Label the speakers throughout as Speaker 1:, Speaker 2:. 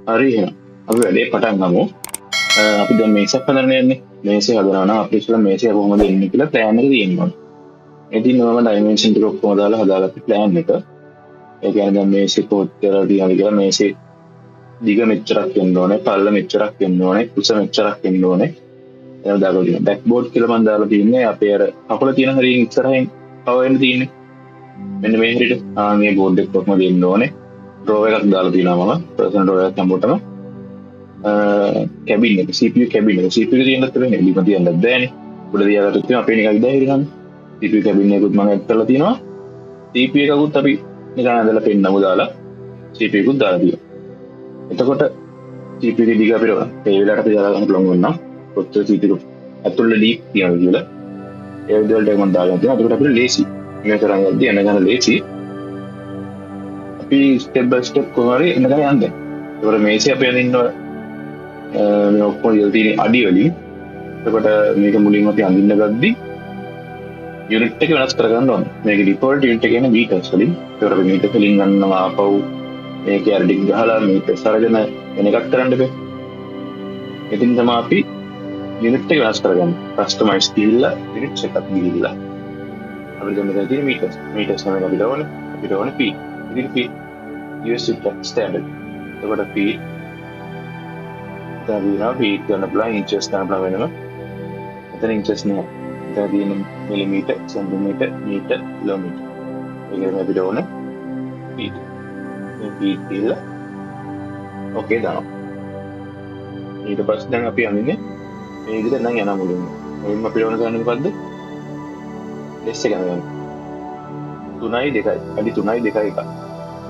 Speaker 1: හරි එහෙනම් අපි වැඩේ පටන් ගමු. අපි දැන් මේසයක් හදන්න යන්නේ. මේසය හදනවා නම් අපි ඉස්සෙල්ලා මේසය කොහොමද එන්නේ කියලා ප්ලෑන් එක තියෙනවා. ඉතින් මම ඩයිමෙන්ෂන් ටික ඔක්කොම දාලා හදාගත්ත ප්ලෑන් එක. ඒ කියන්නේ දැන් මේසෙ කොච්චර තියනවද කියලා මේසෙ දිග මෙච්චරක් වෙන්න ඕනේ, පළල මෙච්චරක් වෙන්න ඕනේ, උස මෙච්චරක් වෙන්න ඕනේ. එහෙනම් දාලා තියෙනවා. බෑක් බෝඩ් කියලා මම දාලා තියන්නේ අපේ අර කකුල තියෙන හරියෙන් ඉස්සරහින් පව වෙන්න තියෙන්නේ. මෙන්න මේ හැටියට මේ බෝඩ් එක කොහොමද දෙන්න ඕනේ. ඩ්‍රෝ එකක් දාලා තියෙනවා මම. පර්සනල් ඩ්‍රෝ එකක් හැමෝටම. කැබින් එක CPU කැබින් එක CPU එක තියෙනත් වෙන්නේ එළිම තියන්නත් බෑනේ. උඩ තියාගත්තොත් අපේ නිකන් ඉදා හිරිනන්නේ. CPU කැබින් එකකුත් මම ඇඩ් කරලා තියෙනවා. CPU එකකුත් අපි නිකන් ඇදලා පෙන්නමු දාලා CPU එකකුත් දාලා තියෙනවා. එතකොට CPU එක දිග අපිට ඒ වෙලාවට අපි දාලා ගන්න පුළුවන් වුණා. කොච්චර CPU එක ඇතුළේ ඩීප් තියනවද කියලා. ඒ විදිහට මම දාලා තියෙනවා. එතකොට අපිට ලේසි. මේ තරම් යද්දී එන ගන්න ලේසි. අපි ස්ටෙප් බයි ස්ටෙප් කොහොමද එන ගන්න යන්නේ. ඒකට මේසෙ අපි අදින්නවා මේ ඔක්කොම ඉහළ තියෙන අඩි වලින්. එතකොට මේක මුලින්ම අපි අඳින්න ගද්දී යුනිට් එක වෙනස් කරගන්න ඕනේ. මේක ඩිෆෝල්ට් යුනිට් එක කියන්නේ මීටර්ස් වලින්. ඒකට අපි මීටර්ස් වලින් ගන්නවා ආපහු මේක ඇරඩික් ගහලා මීටර්ස් අරගෙන වෙන එකක් කරන්න බෑ. ඉතින් තමයි අපි යුනිට් එක වෙනස් කරගන්නේ. කස්ටමයිස් කියලා යුනිට්ස් එකක් ගිහිල්ලා. අපිට දැන් මෙතන තියෙන මීටර්ස් තමයි අපිට ඕනේ feet. ඉතින් feet US ස්ටෑන්ඩඩ්. එතකොට feet දැන් feet ගන්න පුළුවන් inches ගන්න පුළුවන් වෙනවා. එතන inches නෑ. එතන තියෙන මිලිමීටර්, සෙන්ටිමීටර්, මීටර්, කිලෝමීටර්. ඒකෙන් අපිට ඕනේ feet. මේ feet කියලා ඕකේ දානවා. ඊට පස්සේ දැන් අපි අඳින්නේ මේ විදිහට නම් යනවා මුලින්ම. මුලින්ම අපිට ඕන කරන්නේ මොකද්ද? ලෙස් එක ගන්න. 3යි 2යි. අඩි 3යි 2යි එක.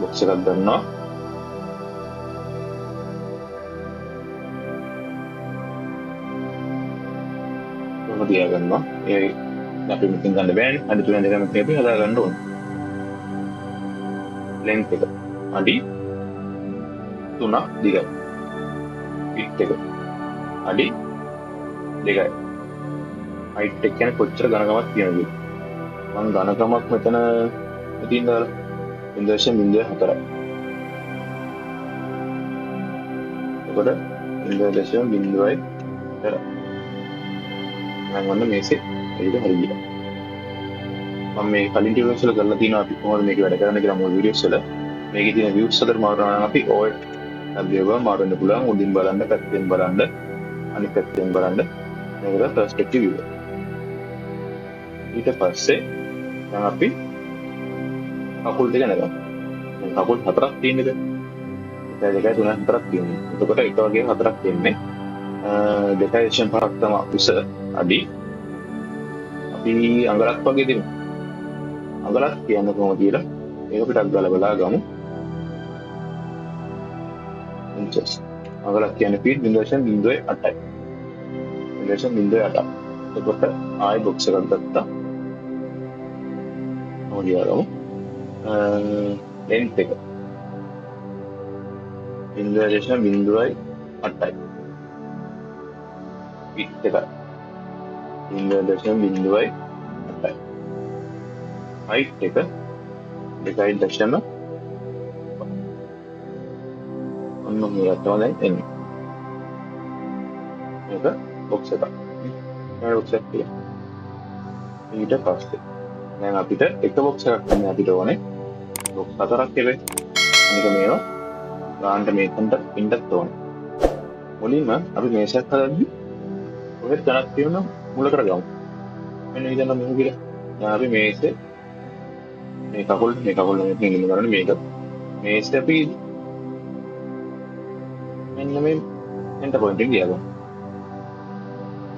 Speaker 1: බොක්ස් එකක් ගන්නවා. කොහොමද තියාගන්නවා? ඒ අපි මෙතෙන් ගන්න බෑනේ. අඩි 3යි 2යි මෙතන අපි හදා ගන්න ඕනේ. ලෙන්ත් එක අඩි 3ක් දිගයි. විඩ්ත් එක අඩි 2යි. හයිට් එක කියන්නේ කොච්චර ඝනකමක් තියෙනවද? මම ඝනකමක් මෙතන ඉතින් දාලා 0.04. එතකොට 0.04 මම වන්න මේසෙ ඒක හරි ගියා. මම මේ කලින් ටියුටෝරියල්ස් වල කරලා තියෙනවා අපි කොහොමද මේක වැඩ කරන්න කියලා මොන වීඩියෝස් වල. මේකේ තියෙන views අතර මාරුනා නම් අපි OLED අධ්‍යයව මාරුවෙන්න පුළුවන්. උඩින් බලන්න, පැත්තෙන් බලන්න, අනිත් පැත්තෙන් බලන්න. මේකට perspective view. ඊට පස්සේ දැන් අපි කකුල් දෙක නගමු. දැන් කකුල් හතරක් තියෙන්නද? 1 2 3 4ක් තියෙනවා. එතකොට එක වගේ හතරක් තියෙන්නේ. 2.5ක් තමයි උස අඩි. අපි අඟලක් වගේ දෙමු. අඟලක් කියන්නේ කොහොමද කියලා ඒක පිටක් ගාලා බලා ගමු. inches. අඟලක් කියන්නේ feet 0.08යි. 0.08. එතකොට ආයි බොක්ස් එකක් ගත්තා. ඔලියරෝ length එක 0.08යි. width එක 0.08යි. height එක 2.5 ඔන්න මේක තමයි එන්නේ. මේක බොක්ස් එකක්. මේ බොක්ස් එක ඊට පස්සේ දැන් අපිට එක බොක්ස් එකක් තමයි අපිට ඕනේ. බොක්ස් 4ක් හැබැයි. මේක මේවා ගානට මේකට පින්ඩක් ඕනේ. මුලින්ම අපි මේසයක් හදද්දි ඔහෙත් ගණක් තියෙන මුල කරගමු. මෙන්න ඉතින් නම් මොකද කියලා. දැන් අපි මේසේ මේ කකුල් මෙතන ඉන්න කරන්නේ මේක. මේසේ අපි මෙන්න මේ එන්ටර් පොයින්ට් එක ගියා.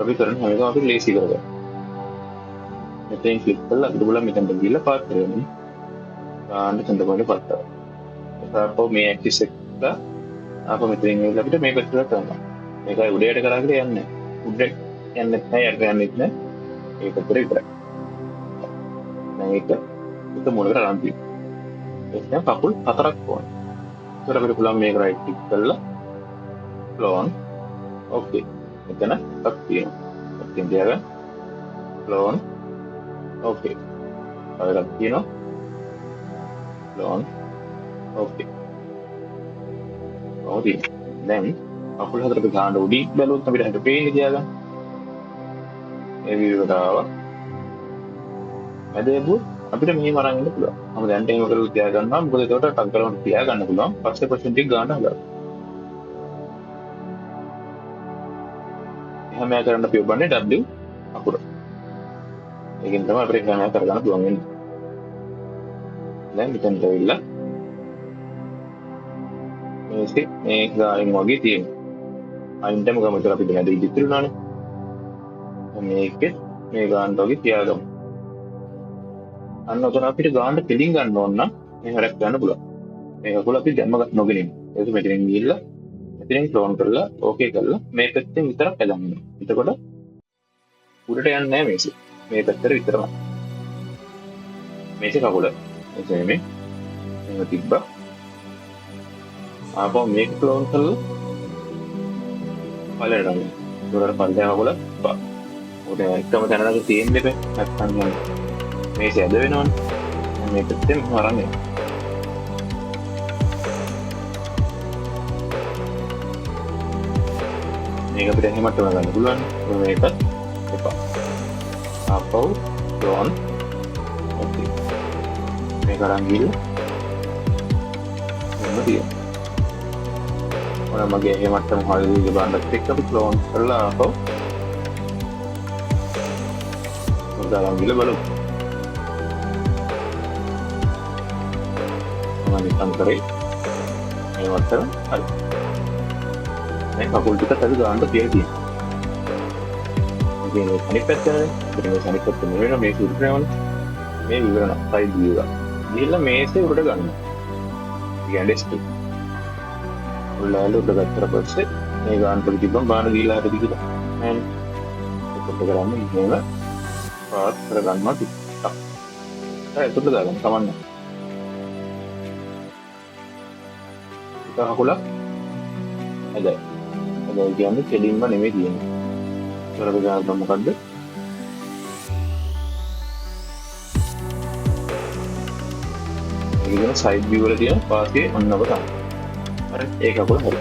Speaker 1: අපි කරන හැම එකම අපි ලේසි කරගන්න. මෙතෙන් ක්ලික් කරලා අපිට බලන්න මෙතනට ගිහිල්ලා පාත් කරගන්න. ගාන්න එන්ටර් පොයින්ට් එක පාත් කරගන්න. ඊට මේ ඇක්සිස් එක ආපහු මෙතෙන් ගිහිල්ලා අපිට මේක විතර කරනවා. මේකයි උඩයට කරාගෙන යන්නේ. උඩට යන්නේ නැහැ, යට යන්නේ නැහැ. ඒක විතර විතරයි. දැන් ඒක මුලකට අරන් තියෙනවා. ඒක දැන් කකුල් 4ක් ඕනේ. ඒකට අපිට පුළුවන් මේක රයිට් ක්ලික් කරලා clone okay. මෙතන එකක් තියෙනවා. එකෙන් තියාගන්න clone okay. තව එකක් තියෙනවා clone okay. ඔව් තියෙනවා. දැන් කකුල් හතරක ගාන උඩින් බැලුවොත් අපිට හිත පේන්නේ තියාගන්න. මේ විදිහට ආවා. මැදේපු අපිට මෙහෙම අරන් ඉන්න පුළුවන්. මම දැන් එහෙම කරලා තියාගන්නවා. මොකද ඒකට ටක් කරලා තියාගන්න පුළුවන්. පස්සේ percentage ගාන හදලා. එහෙම කරන්න අපි ඔබන්නේ W අකුර. ඒකෙන් තමයි අපිට ගාන කරගන්න පුළුවන් වෙන්නේ. දැන් මෙතනට ඇවිල්ලා මේ ගානෙන් වගේ තියෙනවා. අයින්ටම ගමතර අපි දැන් ඉදිරි ඉතිරුණානේ. මේකේ මේ ගානට වගේ තියාගමු. අන්න උතන අපිට ගානට පිළින් ගන්න ඕන නම් මේ හැරක් ගන්න පුළුවන්. මේක කොල අපි දැම්ම නොගෙන ඉන්න. ඒක මෙතනින් ගිහිල්ලා මෙතනින් ක්ලෝන් කරලා ඕකේ කරලා මේ පැත්තෙන් විතරක් ඇදන්න. එතකොට උඩට යන්නේ නැහැ මේක. මේ පැත්තට විතරමයි. මේක කකුල. එතන මේ තිබ්බා. ආපහු මේක ක්ලෝන් කරලා පළලට ගන්න. ඒකට පල්ලෙහා කකුල පා. උඩ එකම තැනක තියෙන්න දෙපේ. නැත්නම් මේක ඇද වෙනවනේ. මේ පැත්තෙන් හරන් යන්න. මේක අපිට එහෙමත් ගන්න පුළුවන්. මේකත් එපා. ආපහු ක්ලෝන්. ඕකේ. මේක අරන් ගිහලා මෙන්න මගේ එහෙමටම හරිය බාන්නත් එක්ක අපි ක්ලෝන් කරලා ආපහු උදාලම් ගිල බලමු. මම නිකන් කරේ මේ වත්තර හරි. මේ කකුල් ටික තද ගන්නට තියලා තියෙනවා. මේ අනිත් පැත්තනේ මේ අනිත් පැත්ත නෙවෙයි මේ සුදුරේවනේ මේ විවරණ සයිඩ් view එක. ගිහලා මේසේ උඩට ගන්න. කියන්නේ ඩෙස්ක් උඩට ගත්තට පස්සේ මේ ගාන පොඩි තිබ්බම ගාන දීලා හරි දිගට මම ඒක කරන්නේ ඉතින් පාස් කරගන්නවා ටිකක්. ඒකට දාගන්න කමන්න. ඒක හකුල හදයි. හදයි කියන්නේ කෙලින්ම නෙමෙයි තියෙන්නේ. කරව ගන්න මොකද්ද? ඒක සයිඩ් view වල තියෙන පාස්ගේ ඔන්නව තමයි. හරි ඒක අකුල හරි.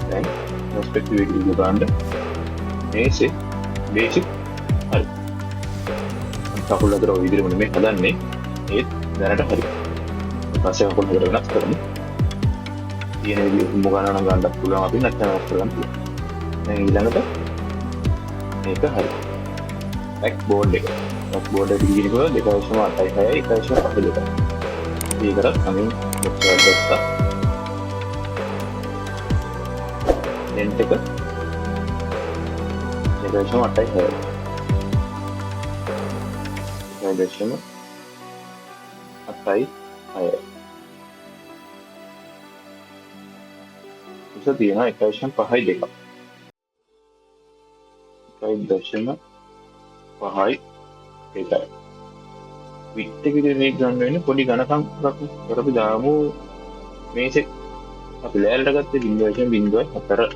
Speaker 1: දැන් perspective එක දිහා බලන්න. මේසේ බේසික් හරි. කකුල් අතර ඔය විදිහම නෙමෙයි හදන්නේ. ඒත් දැනට හරි. ඊපස්සේ කකුල් හතර වෙනස් කරමු. තියෙන විදිහ මොකක්ද නම් ගන්නත් පුළුවන් අපි නැත්නම් වෙනස් කරගන්න පුළුවන්. දැන් ඊළඟට මේක හරි. back board එක. back board එක දිගිනකොට 2.86යි 1.5යි. ඒකටත් අමින් box එක ගත්තා. length එක 2.86යි. 2.86යි. උස තියෙනවා 1.5යි දෙකක්. 1.5යි ඒකයි. විත් එක විදිහට මේක ගන්න වෙන්නේ පොඩි ඝනකම් එකක්. ඒකට අපි දාමු මේසෙ අපි ලෑල්ලට ගත්තේ 0.04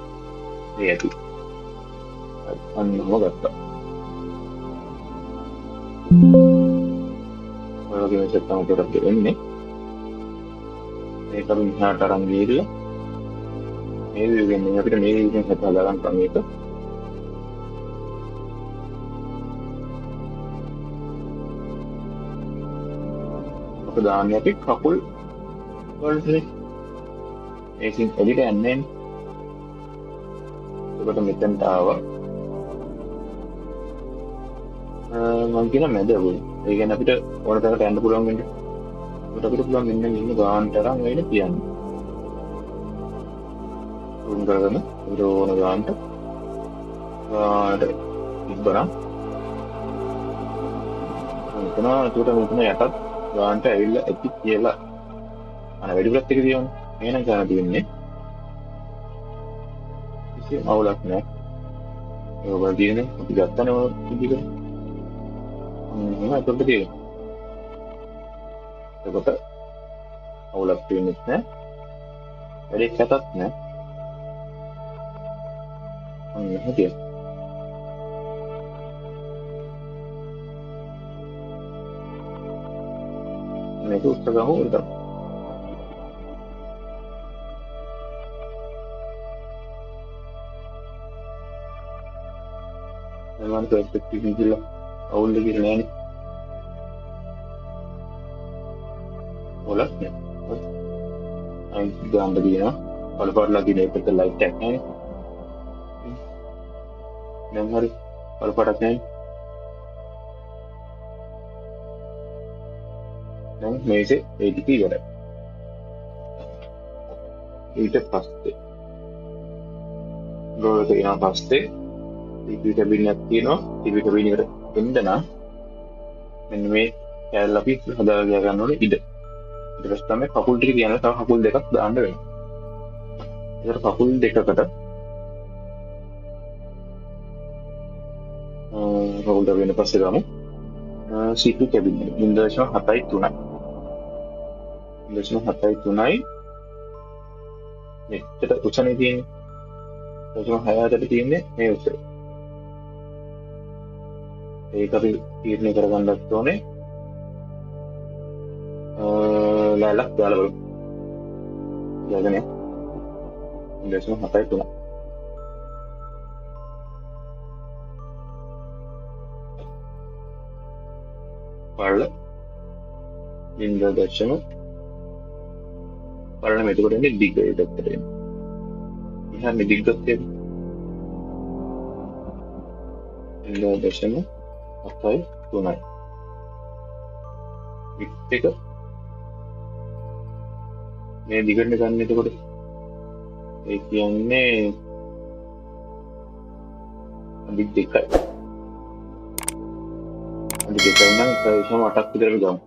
Speaker 1: මේ ඇති. අන්නම ගත්තා. ඔයගේ මේසෙත් තමයි උඩට දෙන්නේ. ඒක අපි මෙහාට අරන් ගිහලා මේ විදිහෙන් අපිට මේ විදිහෙන් හදලා ගන්න පුළුවන් එක. අප දාන්නේ අපි කකුල් වලට ඒකින් එළියට යන්නේ. ඒකට මෙතෙන්ට ආවා. මම කියන මැද වුණ. ඒ කියන්නේ අපිට ඕන තරකට යන්න පුළුවන් වෙන්නේ. ඒකට අපිට පුළුවන් මෙන්න ඉන්න ගානට අරන් වෙන්නේ තියන්නේ. උන් කරගෙන ඕන ගානට ඉබ්බරම් මෙතන ඒකට මෙතන යටත් ගානට ඇවිල්ලා ඇති කියලා අන වැඩිපුරත් එක දියවනේ. එහෙනම් ගන්න දෙන්නේ කිසි අවුලක් නැහැ. ඒක වල දිනේ අපි ගත්තනේ ඔය විදිහට. ඒකට තියෙනවා. ඒකට අවුලක් තියෙන්නේ නැහැ. වැඩි කැතක් නැහැ. හදිය. මේක උත්තර ගහුවා. මම පර්ස්පෙක්ටිව් කියලා අවුල් දෙයක් නෑනේ. මොලක් නෑ. අයි ගාන්න දිනවා. පළපාටලා දින එකට ලයිට් එකක් නෑනේ. දැන් හරි පළපාටක් නෑනේ. දැන් මේකේ ATP ඉවරයි. ඊට පස්සේ ගොඩට එනවා පස්සේ TP කැබින් එකක් තියෙනවා. TP කැබින් එකට එන්න නම් මෙන්න මේ කැලේ අපි හදාගෙන ගන්න ඕනේ ඉඩ. ඊට පස්සේ තමයි කකුල් ටික තියන්න තව කකුල් දෙකක් දාන්න වෙනවා. ඒකට කකුල් දෙකකට කකුල් දෙක වෙන පස්සේ ගමු. CP කැබින් එක 0.73යි. 0.73යි මෙච්චර උසනේ තියෙන්නේ. 0.68ට තියෙන්නේ මේ උස. ඒක අපි තීරණය කරගන්නත් ඕනේ. ලෑල්ලක් දාලා බලමු. යගෙන 0.73. පරල 0.7 පරල මෙතකොට එන්නේ දිග ඒකට එන්නේ. මෙහා මේ දිග්ගත් තියෙන්නේ 0.73යි. එක මේ දිගට ගන්න එතකොට ඒ කියන්නේ අඩි 2යි. අඩි 2යි නම් 1.8ක් විතර ගමු.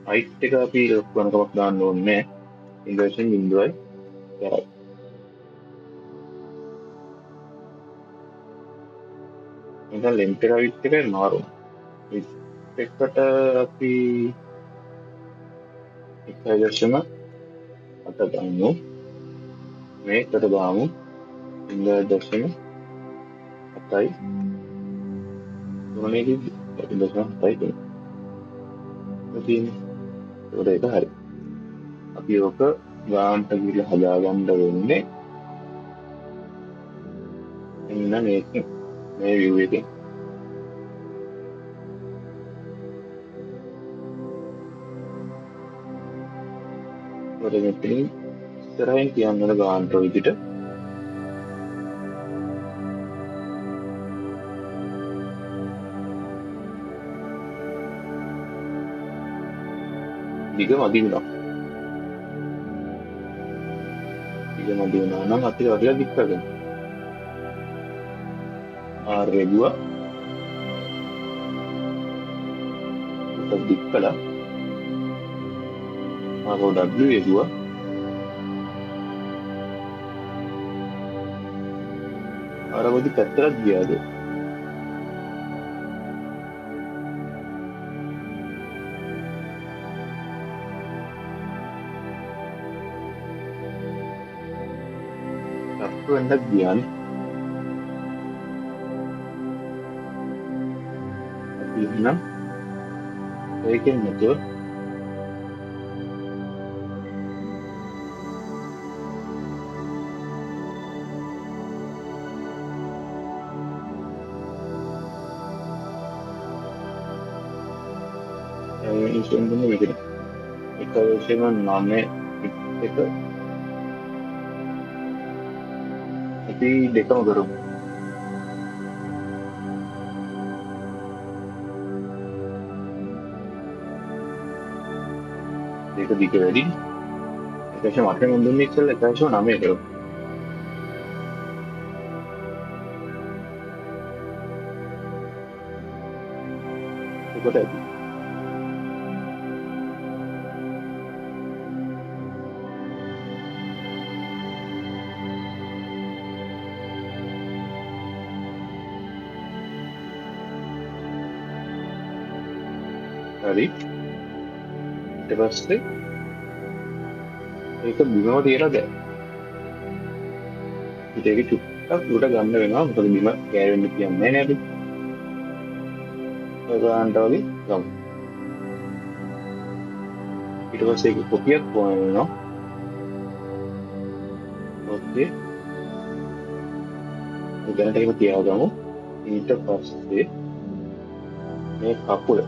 Speaker 1: height එක අපි ලොකුවනකමක් දාන්න ඕනේ නැහැ. 0.0යි කරයි. එතන length එක width එක මාරු. width එකට අපි 1.8 ගන්නු. මේකට දාමු 0.7යි. මොනේදී 0.7යි. ඒක හරි. අපි ඔක ගාන්ට ගිහලා හදාගන්න වෙන්නේ එන්න මේ view එකෙන්. ඔතන මෙතනින් ඉස්සරහින් කියන්න ගාන්ට විදිහට දිග මදි වුණා. දිග මදි වුණා නම් අපි වඩලා දික් කරගන්න. R රෙගුවා ඒක දික් කළා. ආවෝ W රෙගුවා අරවදි පැත්තට ගියාද? වෙන්නත් ගියානේ. අපි නම් ඒකෙන් නැතුව ඉන්ස්ට්‍රුමන්ට් එක විදිහට 1.9 එක අපි දෙකම කරමු. දෙක දිග වැඩි. 1.8 මම දුන්නේ ඉස්සෙල්ලා 1.9 කරමු. එතකොට ඇති. හරි. ඊට පස්සේ ඒක බිමව තියලා දැන්. ඒක චුට්ටක් උඩ ගන්න වෙනවා. මොකද බිම ගෑවෙන්න කියන්නේ නැහැ නේද? ඒක ගන්නට වගේ ගමු. ඊට පස්සේ ඒක කොපියක් ඕන වෙනවා. දැනට එහෙම තියාගමු. ඊට පස්සේ මේ කකුල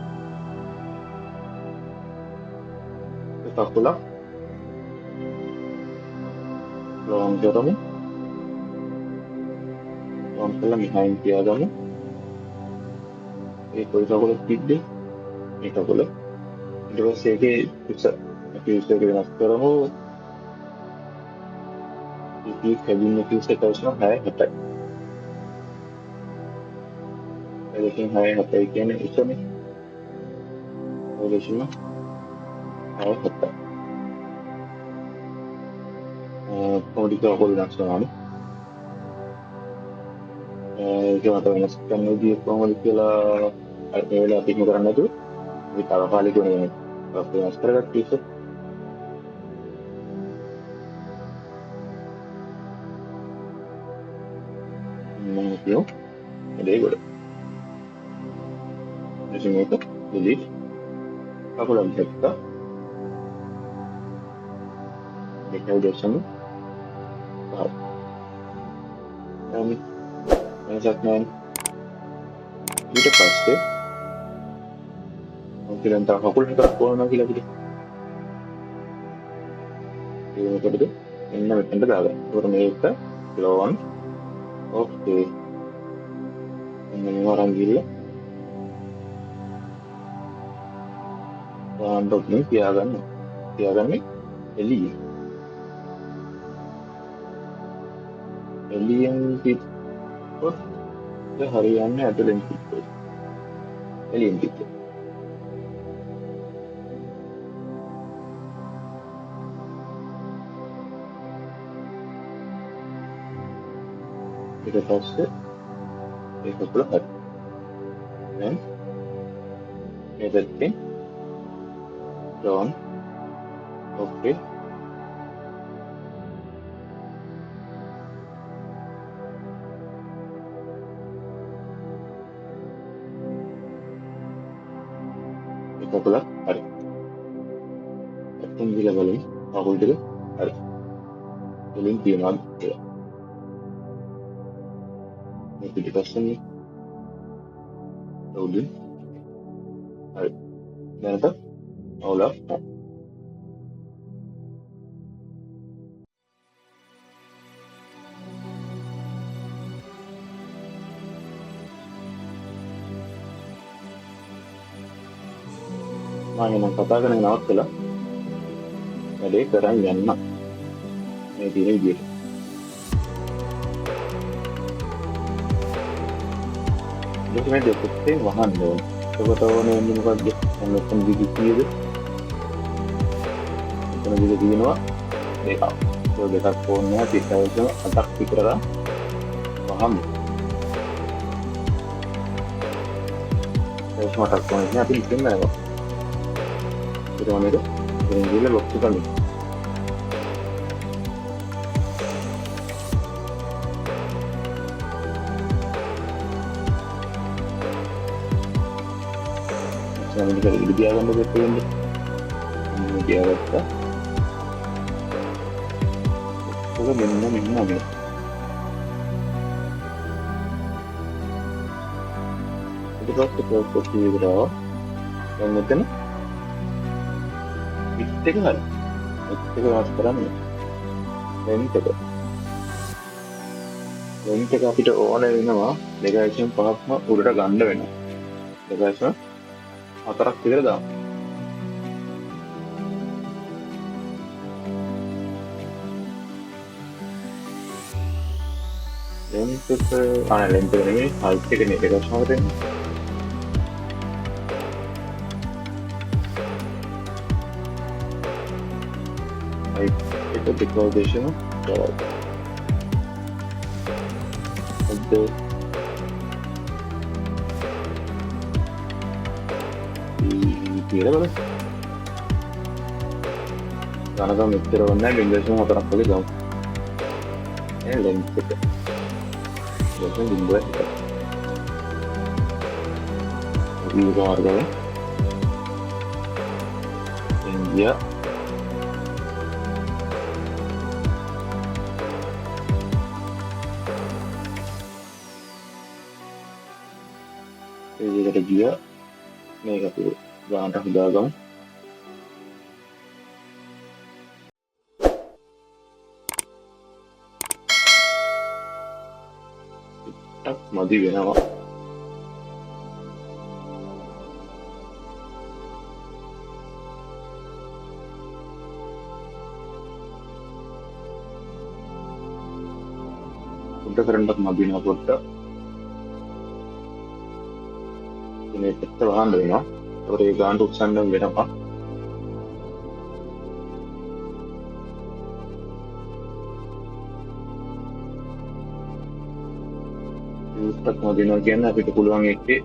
Speaker 1: ලොම් කරමු. ලොම් කළා මෙහායින් තියාගමු. ඒ කොයි කකුලක් තිබ්බේ? මේ කකුල. ඊට පස්සේ ඒකේ පියුස් එක වෙනස් කරමු. CPU කැබින් එකේ පියුස් එක අවශ්‍යම 6-7යි. ඒකෙන් 6-7යි කියන්නේ එකනේ. ඔයගෙම 6-7යි. කොහොමද කකුල වෙනස් කරන්නේ? ඒක මත වෙනස් කරන විදිය කොහොමද කියලා අර මේ වෙලාව අපි කරන්නේ නැතුව අපි තාවකාලිකව වෙනස් කරගත්ත ඉතින් මම කියෝ එදේගොඩ එසිමේක delete කකුලම් දෙක්ක දෙකයි දැක්සමු වෙනසක් නැහැ. ඊට පස්සේ මොකද තව කකුල් හතරක් ඕනවා කියලා අපිට. ඒ මොකටද? එන්න මෙතනට දාගන්න. ඒකට මේක ලෝන් ඕකේ. එන්න මේ වරන් ගිල්ල. ඩොක්නේ තියාගන්න. තියාගන්නේ එළිය. එළියෙන් පිටොත් හරියන්නේ ඇතුලෙන් පිටොත්. එළියෙන් පිටොත්. ඊට පස්සේ ඒක කකුල හරි. දැන් මේ පැත්තෙන් ඩෝන් ඕකේ. ඒක කකුල හරි. එතෙන් ගිල බලමු කකුල් දෙක හරි. එලින් තියනවා කියලා. මේ පිටිපස්සෙන් උඩින් හරි. දැනට අවුලක් නැහැ. මම නම් කතා කරගෙන නවත්තලා වැඩේ කරන් යන්න මේ තියෙන විදියට. මේ දෙකේ වහන්න ඕන. ඒකට ඕනේ මොකක්ද? මෙතන විදි කීයද? මෙතන විදි දිනනවා දෙකක්. ඒ දෙකක් ඕනේ පිටවල අටක් විතරලා වහන්න. ඒක මතක් කරගන්න අපි ඉතින් නේද? ඒක මොනේද? ඉංග්‍රීසි ලොක් කරන්න. ini kali ini dia akan begitu ini dia kata itu minum ya itu pas kita kopi berapa yang mungkin itu kan mas peran ya ini kita kita orang ini mah legasi paham mah udah ganda benar legasi හතරක් විතර දාමු. length එක length එක නෙමෙයි height එක නේ දෙකක් සමග දෙන්න. height එක declaration කියලා බලන්න. ගණක මෙච්චර වුණා 0.4ක් වගේ දාමු. ඒ length එක. ඒක බිඳුවක් එක. මේ කාර්යය. ඉන්දියා ගිය මේක අපි ගානට හදාගමු. ටිකක් මදි වෙනවා. කරන්නත් මදින පොට්ට මේ පැත්ත වහන්න වෙනවා. ඒකට ඒ ගානට උස්සන්න වෙනවා. ඒකත් මදිනවා කියන්නේ අපිට පුළුවන් එකේ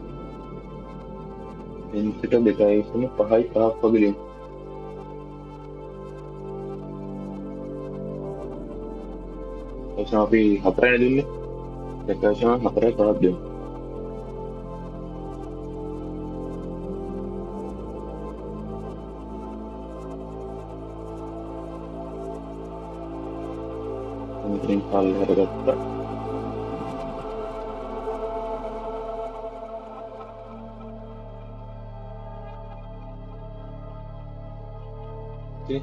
Speaker 1: ඉන්සිට 2.5ක් වගේ දෙන්න. එතන අපි 4යි දුන්නේ. 2.4යි තවත් දෙමු. මෙතනින් පල්ලෙහාට ගත්තා. Okay.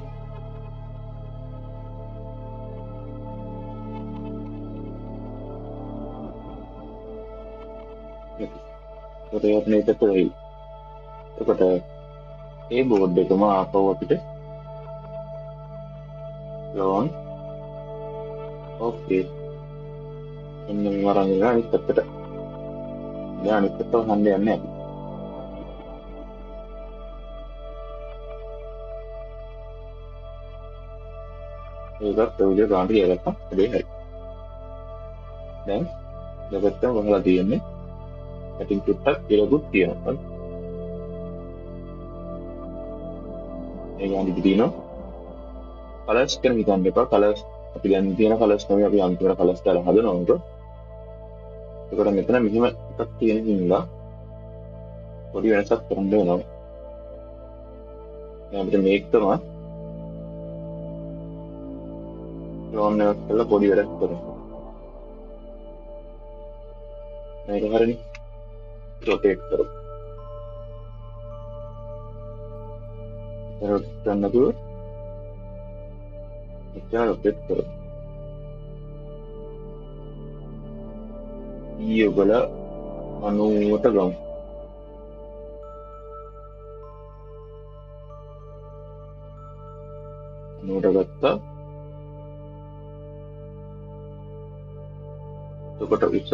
Speaker 1: Kita lihat nih betul. Kepada board dekama apa waktu itu? Lawan. Oke. Ini orangnya ini tetap. Ya ini tetap hande aneh. Juga tahu dia ganti ya kan? Deh. Dan dapatnya bahwa dia ini cutting චුට්ටක් ඉලකුත් තියෙනවා. ඒ ගානට තියෙනවා. Colours කරන හිතන්න එපා. Colours අපි දැන් තියෙන කලර්ස් තමයි අපි අන්තිමට කලර්ස් දාලා හදනවා. ඒකට මෙතන මෙහෙම එකක් තියෙන හින්දා පොඩි වෙනසක් කරන්න වෙනවා. දැන් අපිට මේක තමයි ක්ලෝන් එකක් කරලා පොඩි වැඩක් කරනවා. මේක හරිනේ. रोटेट करो करना तो क्या रोटेट करो ये बोला अनुमत गाँव अनुमत तो कटा इस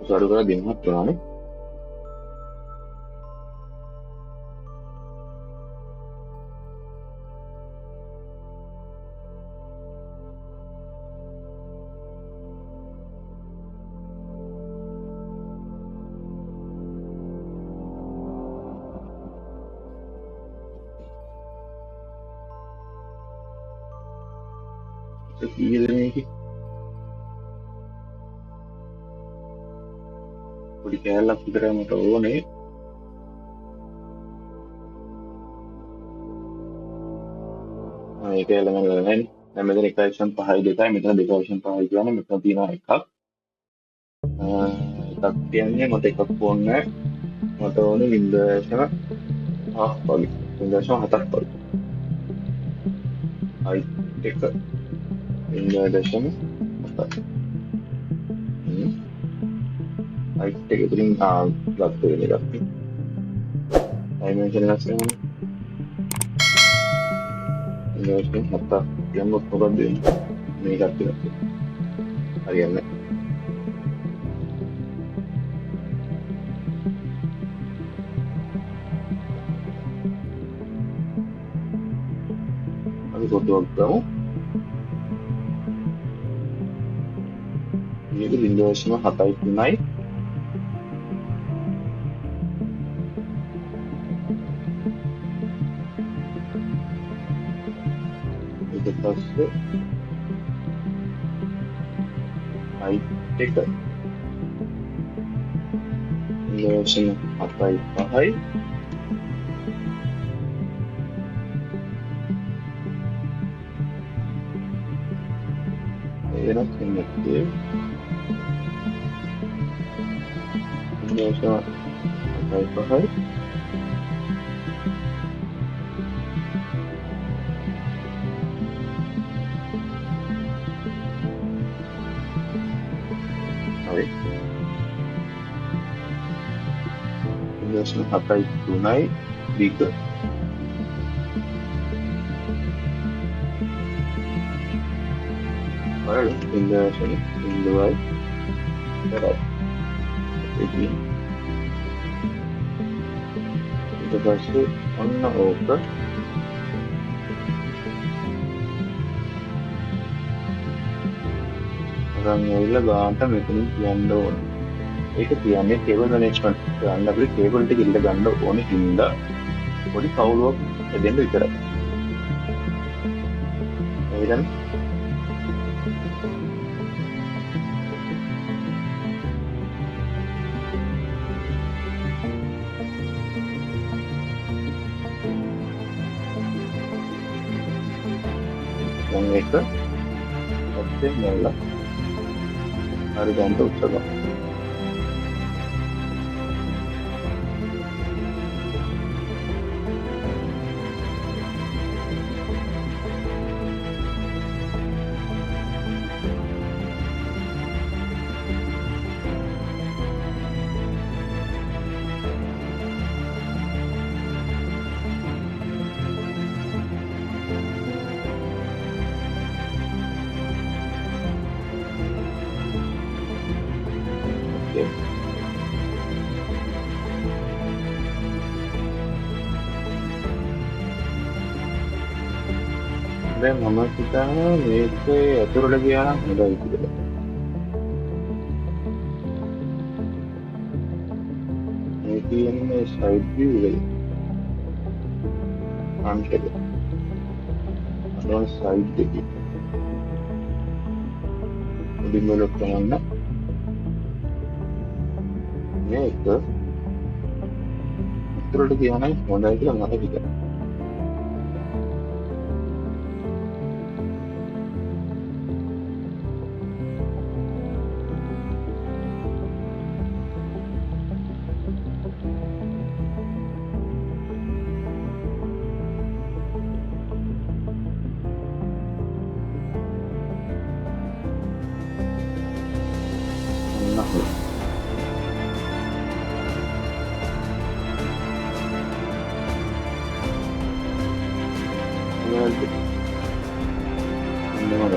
Speaker 1: Baru kali dia ngatur nih. Segini nih. පොඩි කෑල්ලක් විතරයි මට ඕනේ. මේක එළම නැහැ. දැන් මෙතන 1.5යි 2යි මෙතන 2.5යි කියන්නේ මෙතන තියෙනවා එකක්. එකක් කියන්නේ මට එකක් ඕනේ. මට ඕනේ 0.5 වගේ. 0.7ක් වගේ. හයි එක 0.7. Height එක තුලින් ගත්ත වෙන එකක්. dimension එකක් ගන්න. dimension හතක් යන්නත් මොකක්ද වෙන්නේ? මේකත් ටිකක්. හරියන්නේ. අපි කොටුවක් ගමු. මේක 0.7යි 3යි. පස්සේ height එක 0.75යි වෙනත් Oke. Biasa pahai. Oke. Biasa pakai tunai dike. Well, biasa ni Hinduai. Berat. Jadi kita kasih warna oke. Orangnya ganta මෙතනින් කියන්න ඕන. ඒක කියන්නේ කේබල් මැනේජ්මන්ට් කරන්න අපිට කේබල් ටික ඉල්ල ගන්න ඕනේ හින්දා පොඩි කවුලුවක් දෙන්න විතරයි. එහෙනම් දැන් ඒක ඔක්කොම නෝලා හරි ගන්න උත්සාහ. දැන් මම හිතනවා මේක ඇතුළට ගියා නම් හොඳයි කියලා. මේ කියන්නේ සයිඩ් view එක. අන්කෙද. අරන් සයිඩ් එක. මුලින්ම ලොක් කරන්න. මේක ඇතුළට ගියා නම් හොඳයි කියලා මට හිතෙනවා.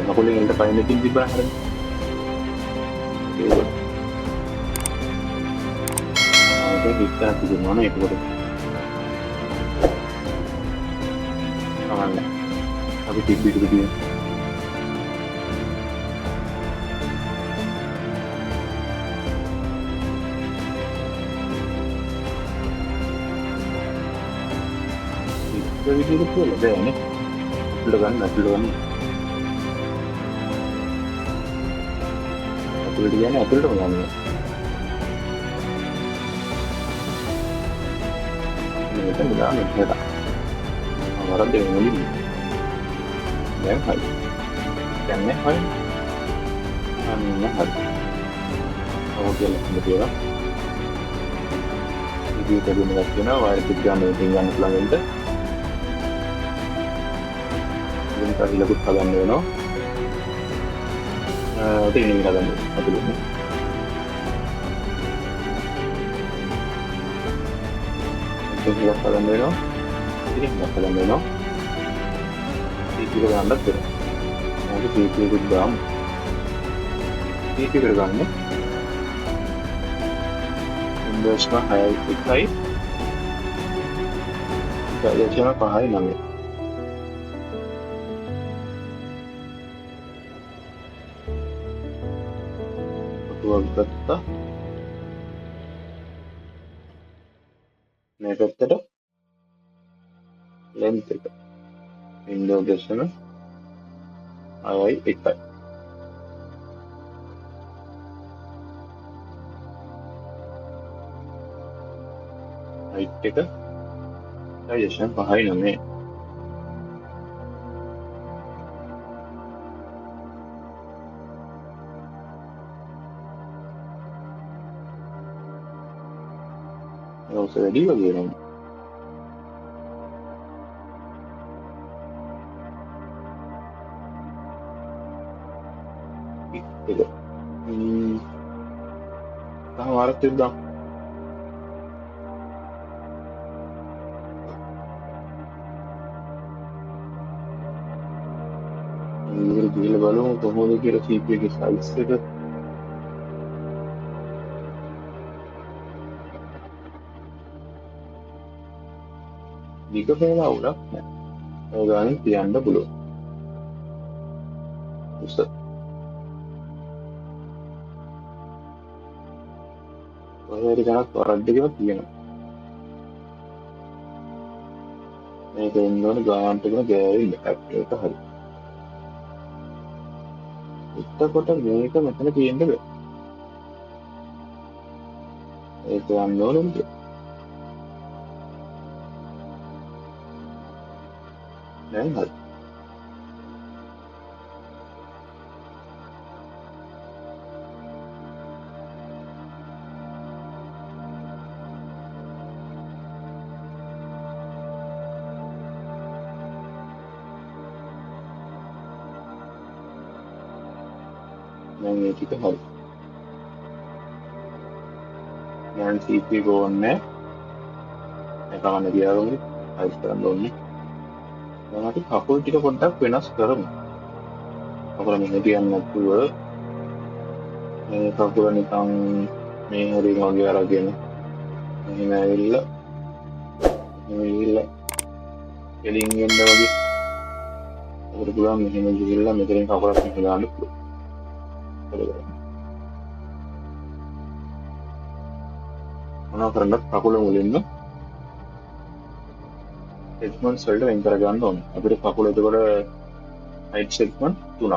Speaker 1: Nakuling yung tapay na hindi ba? Okay, kita natin yung ano ito. Pangalan. Sabi TV ko din. Sabi dito po, labi yan eh. Tulagan. Tulisannya ඇතුළට ගන්න. මේක දාන්න ඉස්සරහට. අවරක් දෙන්න මුලින්ම. දැන් හරි. දැන් හරි. අන්න හරි. ඔව් කියලා කියලා. ඉතින් ඒක දෙන්නක් වෙනවා වයර් එක ගන්න පුළුවන් වෙන්න. ඉතින් කලිලකුත් හදන්න වෙනවා. ini kita kan satu dulu. Untuk kita kalian dulu, ini kita kalian dulu. Ini kita anda tu, nanti kita ikut bam. Ini kita kan, investment high ikai. Kita lihat siapa high namanya. ගත්තා මේ පැත්තට length එක window දෙසම අයයි එකයි height එක dimension 5.9 Nggak usah jadi lagi dong. Gitu. Waras tuh dong. Gila balloon como quiero si que salse dico che Laura veramente anda belum Ustaz dari kana orang dia තියෙනවා මේක එන්න ඕන ගානට කරන ගෑවිල්ල ඒක හරි එතකොට මේක මෙතන තියෙන්න බෑ ඒක යන්න ඕනෙද දැන් හරි දැන් මේ ටික හරි දැන් CP ගෝන්නේ එකවන්න ගියාම අයිස් කරන්න ඕනේ දැන් අපි කකුල් ටික පොඩ්ඩක් වෙනස් කරමු කකුල මෙහෙ තියන්න නැතුව මේ කකුල නිකන් මේ හරිය වගේ අරගෙන මෙහෙම ඇවිල්ලා එලින් එන්න වගේ අපිට පුළුවන් මෙහෙම ගිහිල්ලා මෙතනින් කකුලක් මෙහෙ දාන්න පුළුවන් මොනවා කරන්නත් කකුල මුලින්ම සෙග්මන්ට්ස් වලට වෙන් කරගන්න ඕනේ අපිට කකුල එතකොට හයිට් සෙග්මන්ට් 3ක්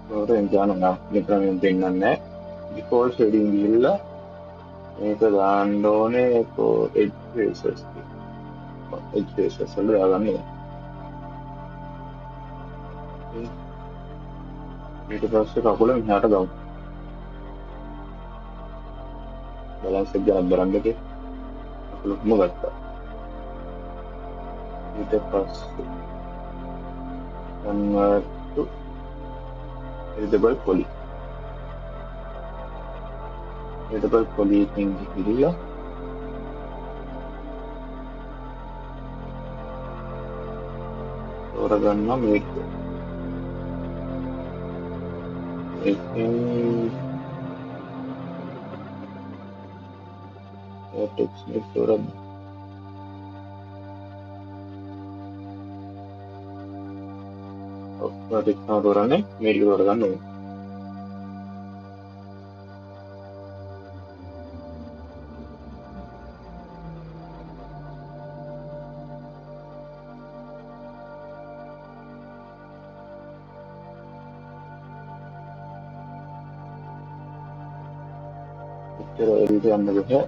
Speaker 1: ඒකට වෙන් කරනවා මෙතන දෙන්නන්නේ නැහැ ඩිෆෝල්ට් ෂේඩින් ගිහිල්ලා මේක දාන්න ඕනේ එජ් ෆේසස් වල දාගන්න ඊට පස්සේ කකුල මෙහාට ගමු බැලන්ස් එක ගන්න බලන්නකේ කකුලම ගත්තා ඊට පස්සේ convert to editable poly editable poly එකෙන් ගිහිල්ලා තෝරගන්න මේක එකෙන් ටෙක්ස්ට් එක තෝරන්න ටෙක්ස්ට් එක තෝරන්නේ මේක තෝරගන්න ඕනේ එච්චර එළියට යන්න බෑ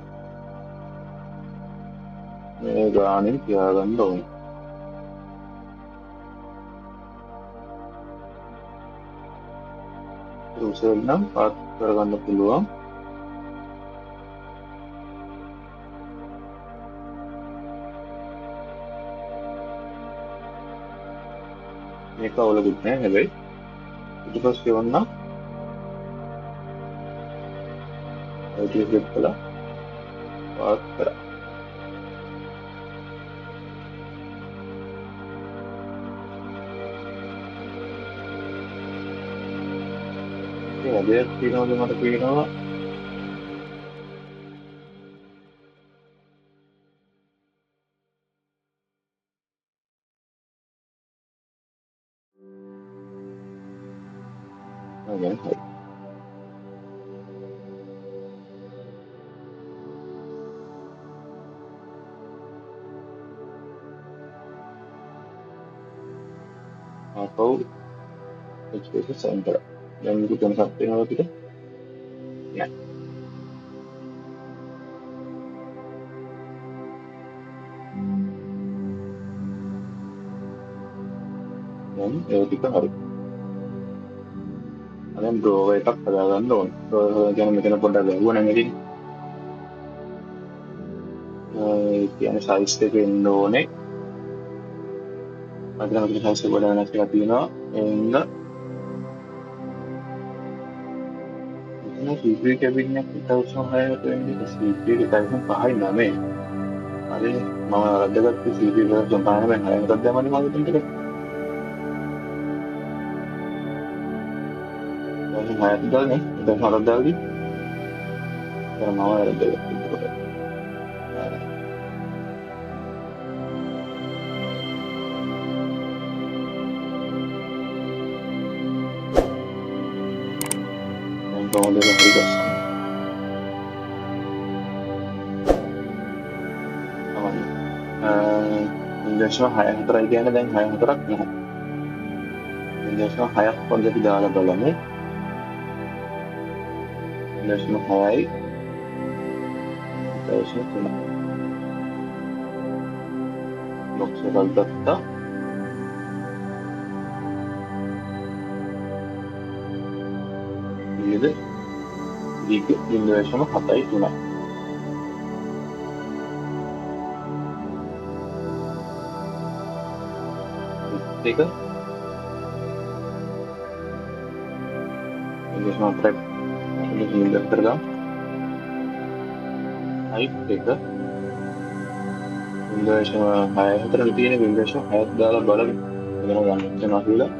Speaker 1: මේ ගානෙන් තියාගන්න ඕනේ උසෙන් නම් පාත් කරගන්න පුළුවන් මේක අවුලකුත් නෑ හැබැයි ඊට පස්සේ වන්න ඔය ටික කළා පාත් කරා වැඩයක් තියෙනවද මට පේනවා දැන් හරි ආපහු එක්ස්ප්‍රෙස් සයින් කරා දැන් මේක වෙනසක් වෙනවා අපිට නෑ දැන් ඒ ටික හරි දැන් ඩ්‍රෝවර් එකක් හදාගන්න ඕන. ඩ්‍රෝවර් කියන්නේ මෙතන පොඩ්ඩක් ගැහුවා නම් ඉතින් ඒ කියන්නේ සයිස් එක එන්න ඕනේ. අද නම් අපිට සයිස් එක වඩා වෙනස් කරලා තියෙනවා. එන්න මෙතන CPU කැබින් එක 1600කට වෙන්නේ CPU එක 1509. හරි මම වැරද්දගත්ත CPU එක 1509කට දැම්මනේ මම හිතන්නේ ටික. දැන් හයත් දාන්නේ. දැන් හරක් දාගදී. දැන් මම වැරද්දගත්තා. කොහොමද හරි ගස්සන්නේ තමයි ඉන්දේශන 6-4යි කියන්නේ දැන් 6-4ක් නැහැ ඉන්දේශන 6ක් වගේ අපි දාලා බලමු ඉන්දේශන 6යි ඉන්දේශන 3 බොක්ස් එකක් ගත්තා ඊළඟ දීක ඉන්දේශන 7යි 3යි ඒක ඉන්දේශන 4ක් ඉන්දේශන කරගම් හයිට් එක ඉන්දේශන 6-4 තියෙන ඉන්දේශන 6ක් දාලා බලමු එතන ගන්න වෙනවා කියලා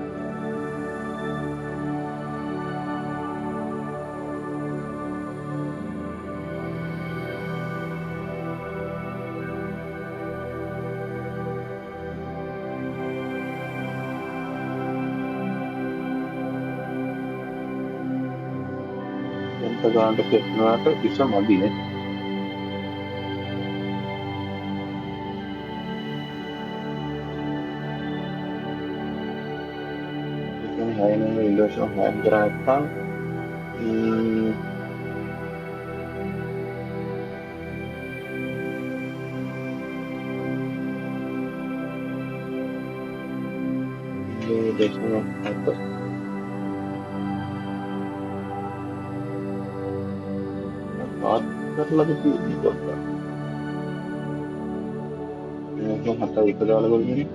Speaker 1: ගානට කෙට්නාට ඉස මදිනේ ඉතින් හයිනේ ඉන්දේශන 6ක් කරා නැත්නම් ඉන්දේශන 7 කරලා තියෙන්නේ පොඩ්ඩක්. මේක හත එක දාලා බලන්නේ.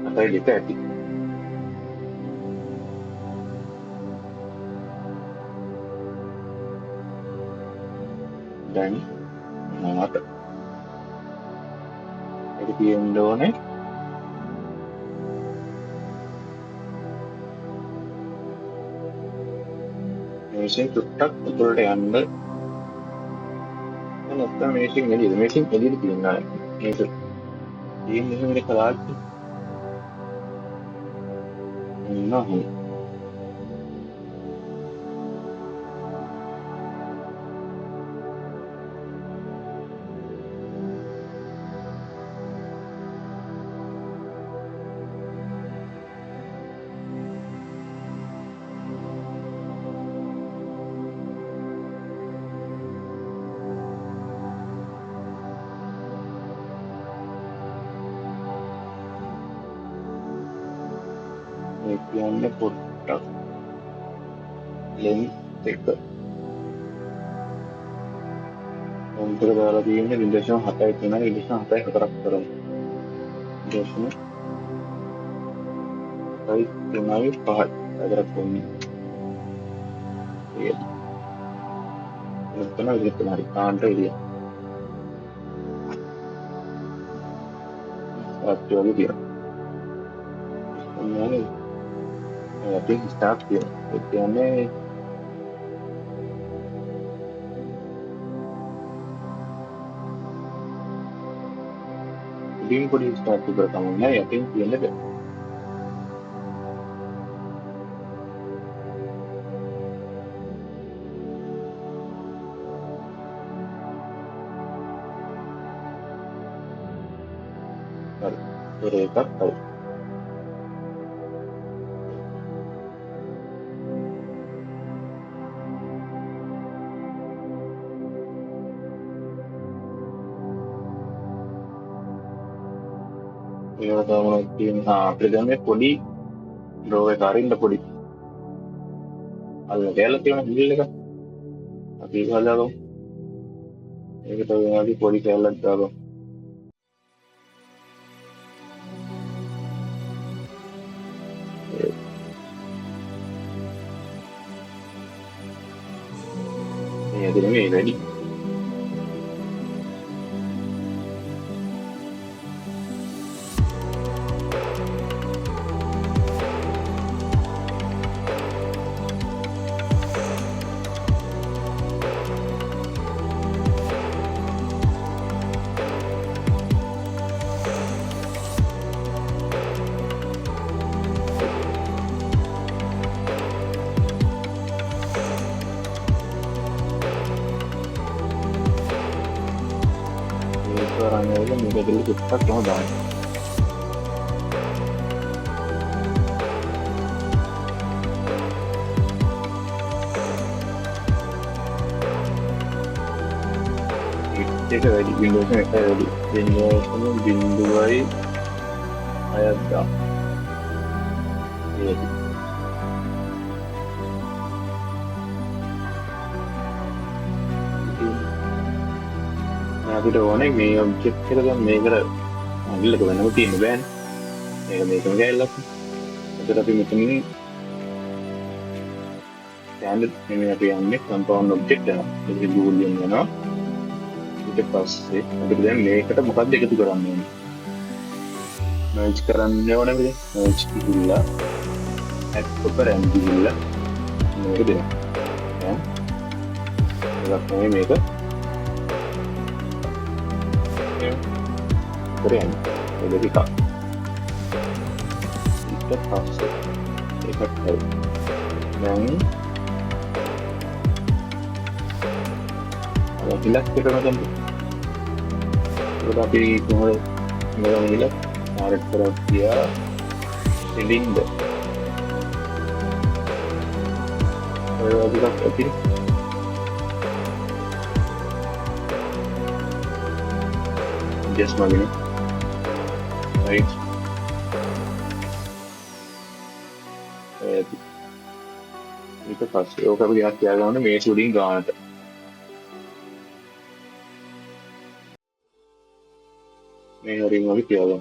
Speaker 1: හතයි දෙක ඇති. දැන් මට ඒක තියෙන්න ඕනේ. මේෂන් චුට්ටක් උඩට යන්න නැත්නම් මේෂන් එළියට තියෙනවා මේක තියෙන්නේ මෙහෙම කලාත් නෑ ඒ කියන්නේ පොට්ටක් ලෙන්ත් එක උන්ට දාලා තියෙන්නේ 0.7යි 3යි 0.7යි 4ක් කරමු 0.7යි 3යි 5යි අදරක් වුණේ ඒක මෙතන ඉතින් හරි කාන්ට එළිය ආත්‍යෝගය තියෙනවා I think start here. ඒ කියන්නේ ඉතින් පොඩි ස්ටාර්ට් එකක් තමයි යටින් තියෙන්නේ. හරි. ඒකත් හරි. ඒවා තමයි තියෙන්නේ. අපිට දැන් මේ පොඩි ඩ්‍රෝ එක අරින්න පොඩි අල්ල ගැලලා තියෙන හිල් එක අපි ඒක හදාගමු. ඒකට වෙනාදී පොඩි කැලලක් දාගමු. මේ ඇදෙන මේ වැඩි. මේක දෙල්ල චුට්ටක් කොහොමද දාන්නේ? ඒක වැඩි වින්ඩෝස් එක වැඩි. වින්ඩෝස් එක බිඳුවයි 6ක් දාන්න. ඒක අපිට ඕනේ මේ ඔබ්ජෙක්ට් එක දැන් මේකට අගිල්ලක වෙනම තියෙන්න බෑනේ. මේකම ගෑල්ලක්. එතකොට අපි මෙතනින් ස්ටෑන්ඩඩ් මේ අපි යන්නේ කම්පවුන්ඩ් ඔබ්ජෙක්ට් එක. ඒක බූලියන් වෙනවා. ඊට පස්සේ අපිට දැන් මේකට මොකක්ද එකතු කරන්න ඕනේ? මර්ජ් කරන්න ඕනේ නේද? මර්ජ් කිව්ලා ඇඩ් ඔපරන්ඩ් කිව්ලා මේක දෙන්න. දැන් මේක keren jadi kak kita pasuk ikat dan kalau hilang kita macam tu tetapi kalau hilang tarik terus dia silinder kalau kita pilih just begini right ඊට පස්සේ ඕක අපි ටිකක් තියාගන්න මේ සුඩින් ගානට මේ හරින් අපි තියාගමු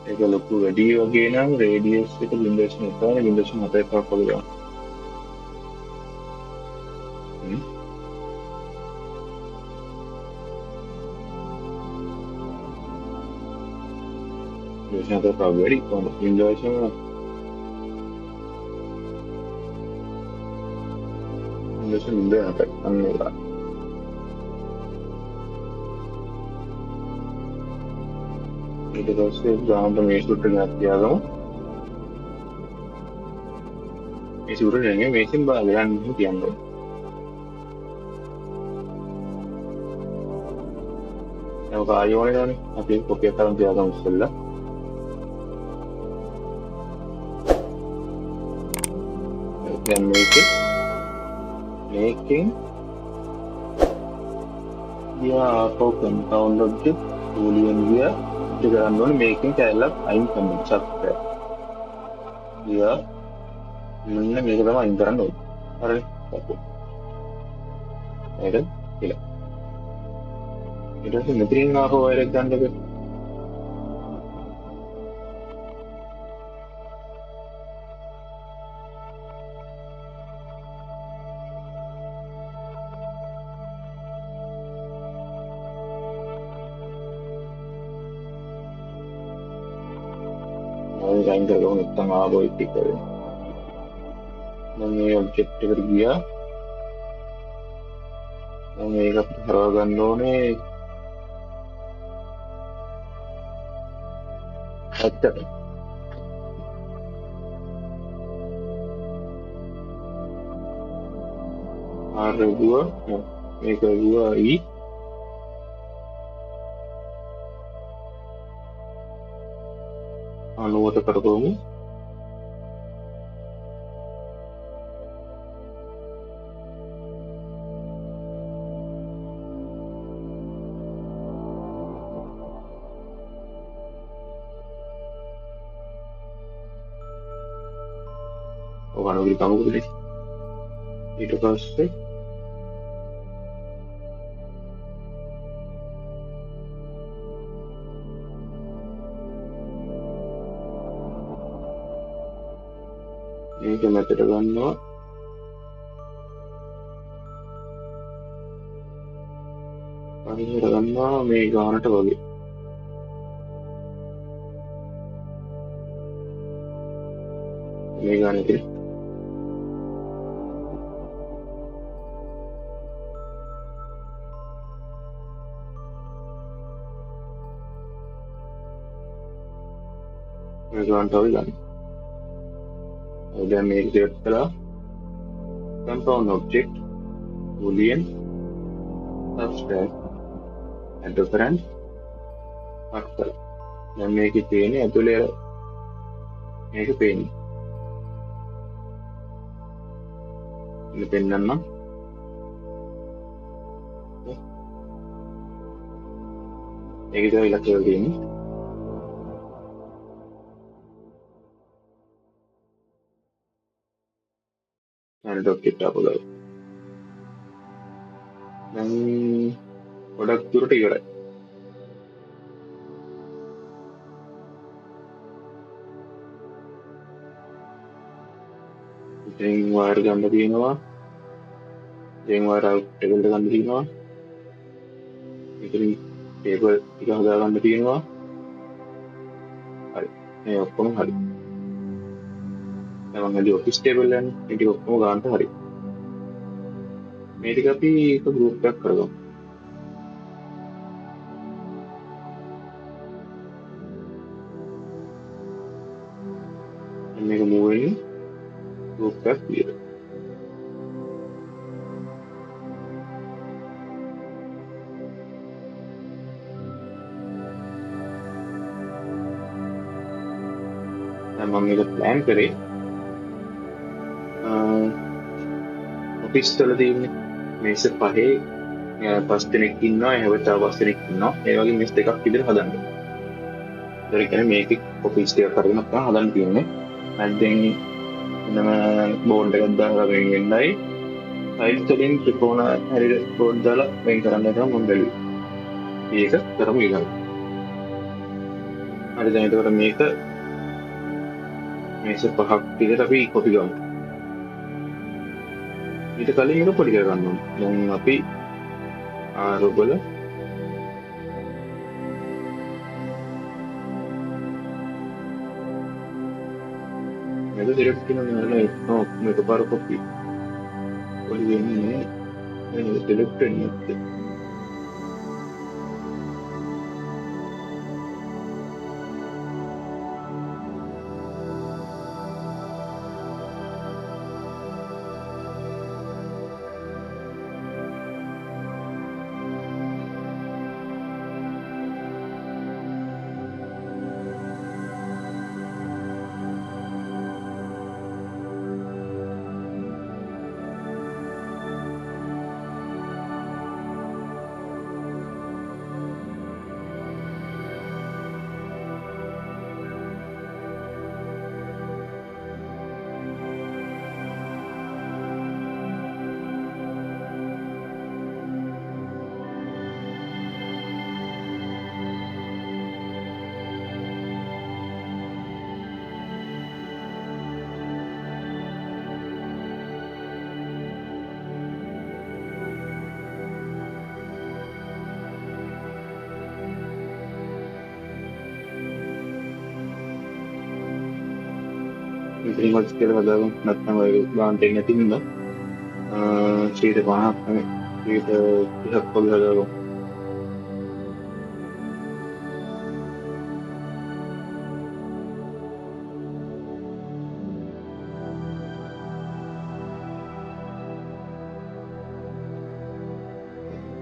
Speaker 1: ඒක ලොකු වැඩි වගේ නම් රේඩියස් එක 0.7 0.7 එකක් වගේ ගන්න Biasanya atau Februari untuk Indonesia benda apa aneh itu pasti jangan termesu dengan tiada mesin urutnya mesin bagian itu tiada yang kayu ini kan tapi kopi akan tiada musulah then making dia compound object boolean dia juga unknown making kayak ain concept dia mana mereka sama ain terang dulu hari apa ada tidak itu sih menteri ngaku ada kan tapi design කරගමු නැත්නම් ආවෝ ටික මම මේ object එකට ගියා මම මේක හරව ගන්න ඕනේ ඇත්තට ආරදුව මේක දුවා ඊ අනුවත කරගමු ඔහනුගරි කමුකුද ඊට පස්සේ මේක මැතට ගන්නවා පහිර ගන්නවා මේ ගානට වගේ මේ ගානට මේ ගානට වගේ ගන්න දැන් මේක සෙට් කළා compound object boolean subtract and different cut කරලා දැන් මේකේ තියෙන්නේ ඇතුලේ මේක පේන්නේ ඉතින් පෙන්නන්නම් මේක තමයි ඉලක්කය තියෙන්නේ and object අපලයි දැන් ගොඩක් දුරට ඉවරයි ඉතින් වයර් ගන්න තියෙනවා දැන් වයර් අවුට් එකට ගන්න තියෙනවා ඉතින් කේබල් ටික හදා ගන්න තියෙනවා හරි මේ ඔක්කොම හරි දැන් මම හදි ඔෆිස් ටේබල් යන මේ ටික ඔක්කොම ගන්නට හරි මේ ටික අපි එක ගෲප් එකක් කරගමු මේක මූව් වෙන්නේ group එකක් විදියට දැන් මම මේක ප්ලෑන් කරේ ඔෆිස් වල තියෙන්නේ මේස පහේ පස් දෙනෙක් ඉන්නවා එහෙම තව පස් දෙනෙක් ඉන්නවා ඒ වගේ මේස් දෙකක් විදියට හදන්න. ඒ කියන්නේ මේකේ ඔෆිස් එකක් කරගෙන අප්පා හදන්න තියෙන්නේ. නැත්නම් නම බෝඩ් එකක් දාලා වෙන් වෙන්නයි සයිඩ් වලින් ත්‍රිකෝණ හරියට බෝඩ් දාලා වෙන් කරන්න තමයි මම බැලුවේ. මේක කරමු ඊළඟ. හරි දැන් එතකොට මේක මේස පහක් විදියට අපි කොපි ගමු. ඊට කලින් ඒක පොඩි කර ගන්න ඕනේ. දැන් අපි ආරෝබල මේක ඩිරෙක්ට් කරනවා නේද? මේක පාර කොපි. පොඩි වෙන්නේ මේක ඩිරෙක්ට් වෙන්නේ නැත්තේ. ඉතින් මොකද කියලා හදාගමු නැත්නම් ඔය ගාන්ට එන්නේ නැති හින්දා 150ක් නෙමෙයි 130ක් වගේ හදාගමු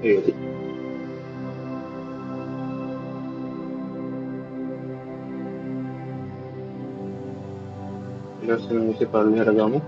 Speaker 1: ඒකයි ලස්සන විදිහට පල්ලෙහාට ගමු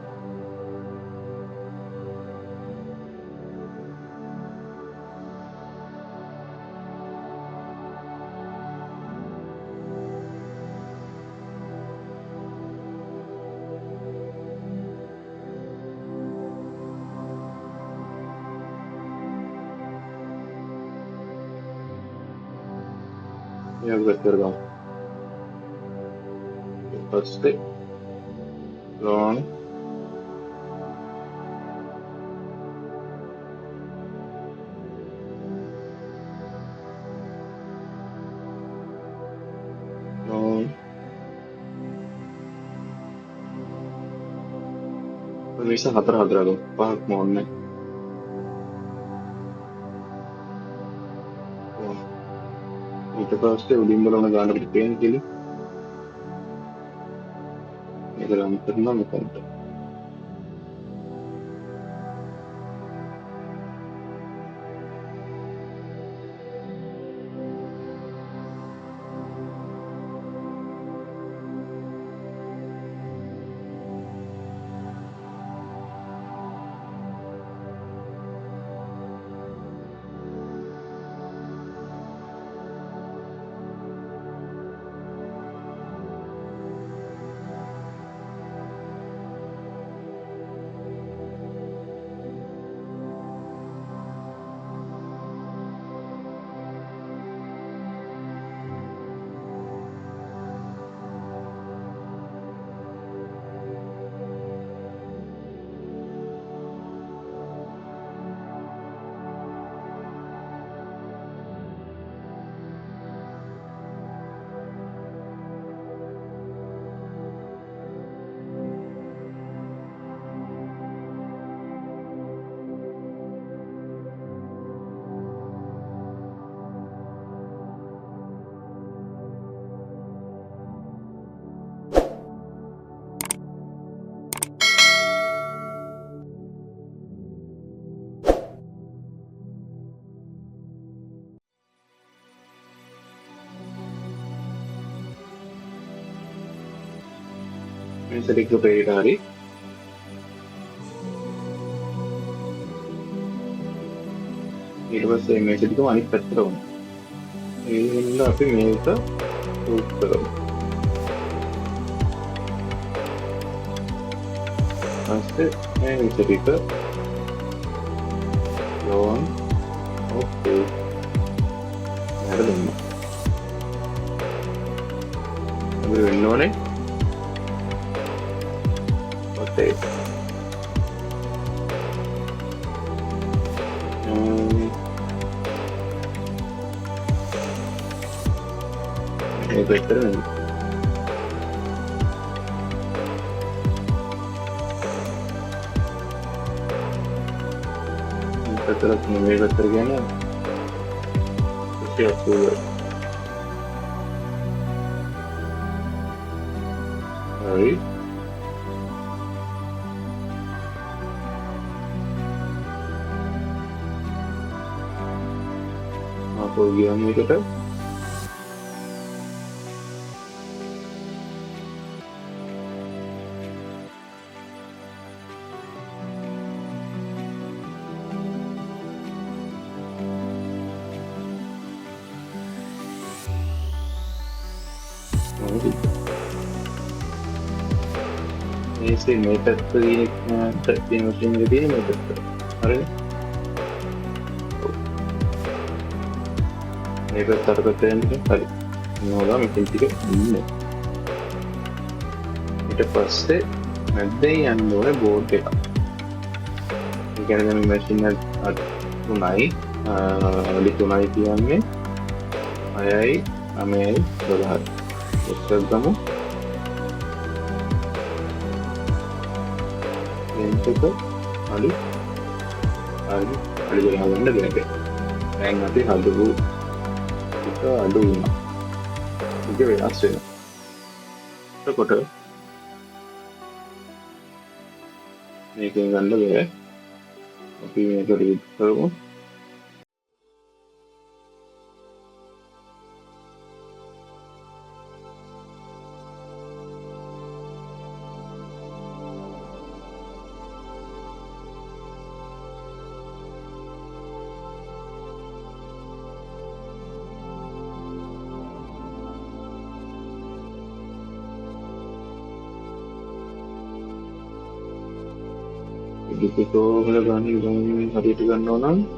Speaker 1: මේක වෙත් කරගමු. පස්සේ ලෝන් bisa හතර ගමු. පහක් මොන්නේ. ඊට පස්සේ උඩින් බලන ගාන අපිට පේන කෙලි. මේක රන් කරනවා මෙතනට. මේ සෙටික් පේට හරි ඊට පස්සේ මේ සෙටිකම අනිත් පැත්තට වුණා. ඒ හින්දා අපි මේක ෂූට් කරමු. පස්සේ මේ සෙටික ලෝන් ඕකේ හරිද? අපිට වෙන්න ඕනේ okay. Ini better nih. Better nih, better gimana? Siap dulu. Hai. Apa yang itu kan? Ini sih method ini terjadi mesin jadi ini method hari ini method terjadi ini hari nol mesin tiga ini itu pasti nanti yang boleh board deh karena mesinnya tunai di tunai tiangnya ayai amel dolar terus kamu itu alu jadi hal anda gede yang nanti hal dulu kita alu juga biasa itu kode ini kan anda ya tapi ini dari itu itu melebani hari itu kan nonan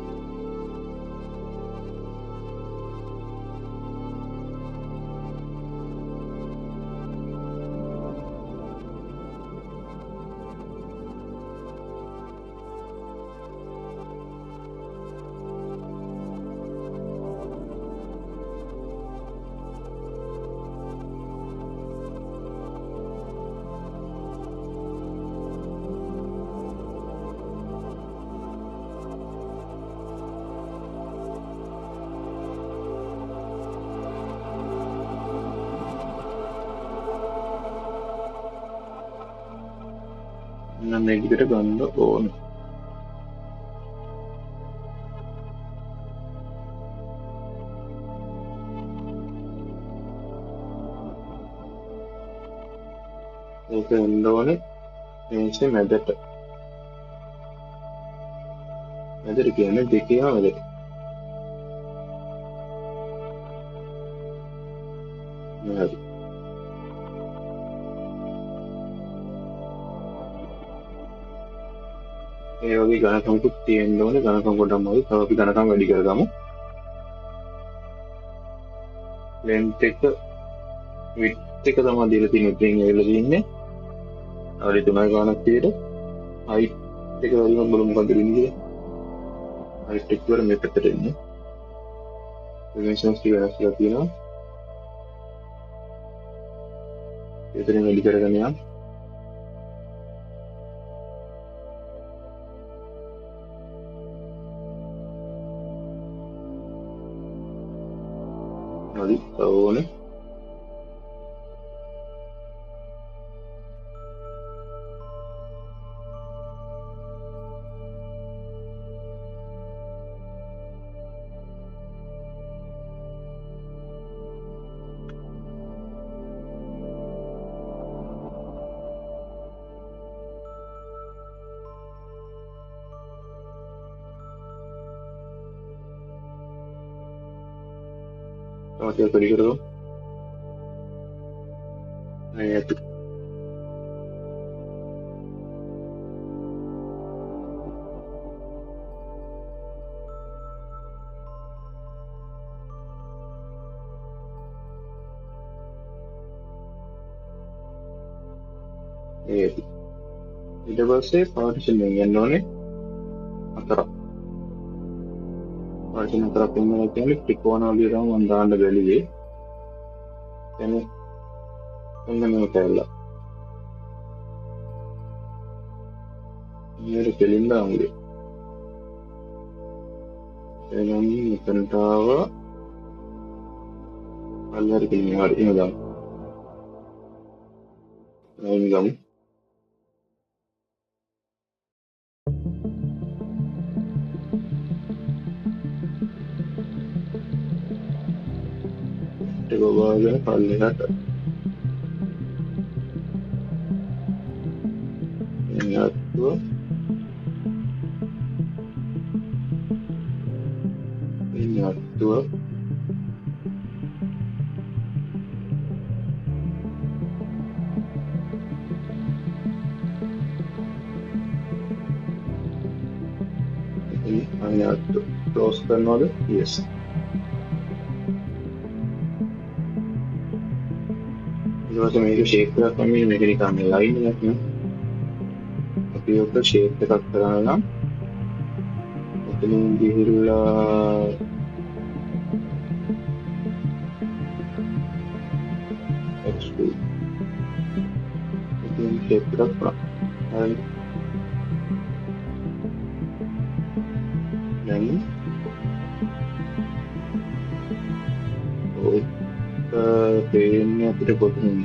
Speaker 1: අන්න එකට ගන්න ඕන. ඒක එන්න ඕනේ මේසේ මැදට. මැදට කියන්නේ දෙකේම මැදට. හරි. ඒ වගේ ඝනකමකුත් තියෙන්න ඕනේ. ඝනකම පොඩ්ඩක් තව අපි ඝනකම වැඩි කරගමු. length එක width එක තමයි දීලා තියෙන්නේ. ඉතින් ඒවල තියෙන්නේ අවරි 3 ගානක් තියෙට height එක වැඩිම බලමු මොකද වෙන්නේ කියලා. height එක වල මේ පැත්තට එන්නේ. dimensions ටික වෙනස් කරලා තියෙනවා. ඒතරෙන් වැඩි කරගෙන යන්න. හරි ඕනේ. Oke, tadi gitu. Nah, itu. ඊට පස්සේ පාර්ටිෂන් එකෙන් යන්න ඕනේ හතරක්. පාර්ටිෂන් හතරක් වෙනවා කියන්නේ ත්‍රිකෝණ වලින් මම දාන්න බැලියේ. එන්නේ එන්න මේ කැල්ල. මේක දෙලින් දාමුද? එනම් මෙතනට ආවා. අල්ලරි කියන්නේ හරි එහෙම දාමු. එහෙනම් ගමු. ගොබාගෙන පල්ලෙහාට එන්නත්ව අන්නත්ව ක්ලෝස් කරනවද? yes. ඊට මේක ෂේප් එකක් වගේ මේක නිකන් ලයින් එකක් නේ. අපි ඔක ෂේප් එකක් කරා නම් එතනින් ගිහිල්ලා x2 එතනින් ෂේප් එකක් කරා. හරි. දැන් ඔය තේන්නේ අපිට කොතනද?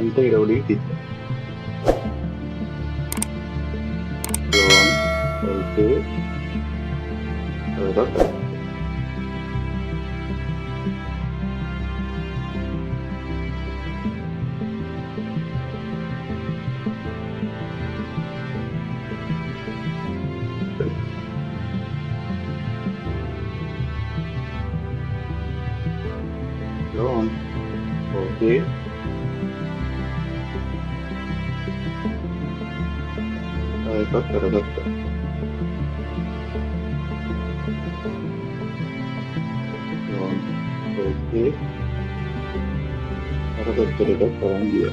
Speaker 1: Nanti udah dikit. Oke. Oke. Oke. Dokter. Oke. Ada dokter orang dia.